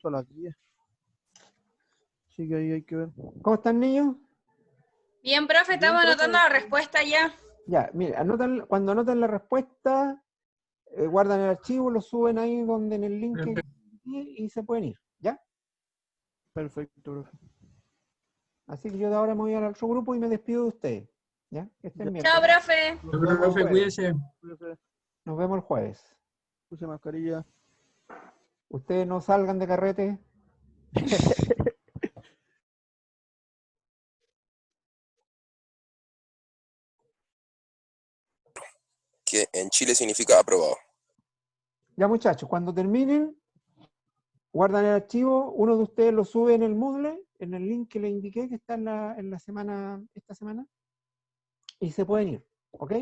A las 10. Sí que ahí hay que ver. ¿Cómo están, niños? Bien, profe, estamos Bien, anotando profe. la respuesta ya. Ya, mire, cuando anoten la respuesta, guardan el archivo, lo suben ahí donde en el link y se pueden ir, ¿ya? Perfecto, profe. Así que yo de ahora me voy al otro grupo y me despido de ustedes, ¿ya? Que estén bien. Chao, profe. Nos vemos, Profe, cuídese. profe. Nos vemos el jueves. Use mascarilla. Ustedes no salgan de carrete. Que en Chile significa aprobado. Ya, muchachos, cuando terminen, guardan el archivo, uno de ustedes lo sube en el Moodle, en el link que les indiqué que está en la semana, esta semana, y se pueden ir, ¿ok?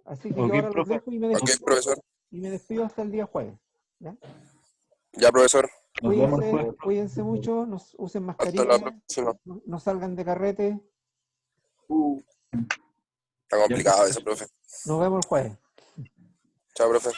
Así que Ok, yo ahora los profe. dejo y me Ok, despido, profesor. hasta el día jueves, ¿ya? Ya, profesor. Nos vemos el Cuídense, jueves. cuídense mucho, usen Hasta mascarilla, la próxima. no salgan de carrete, Está complicado eso, profe. nos vemos el jueves. Chao, profe.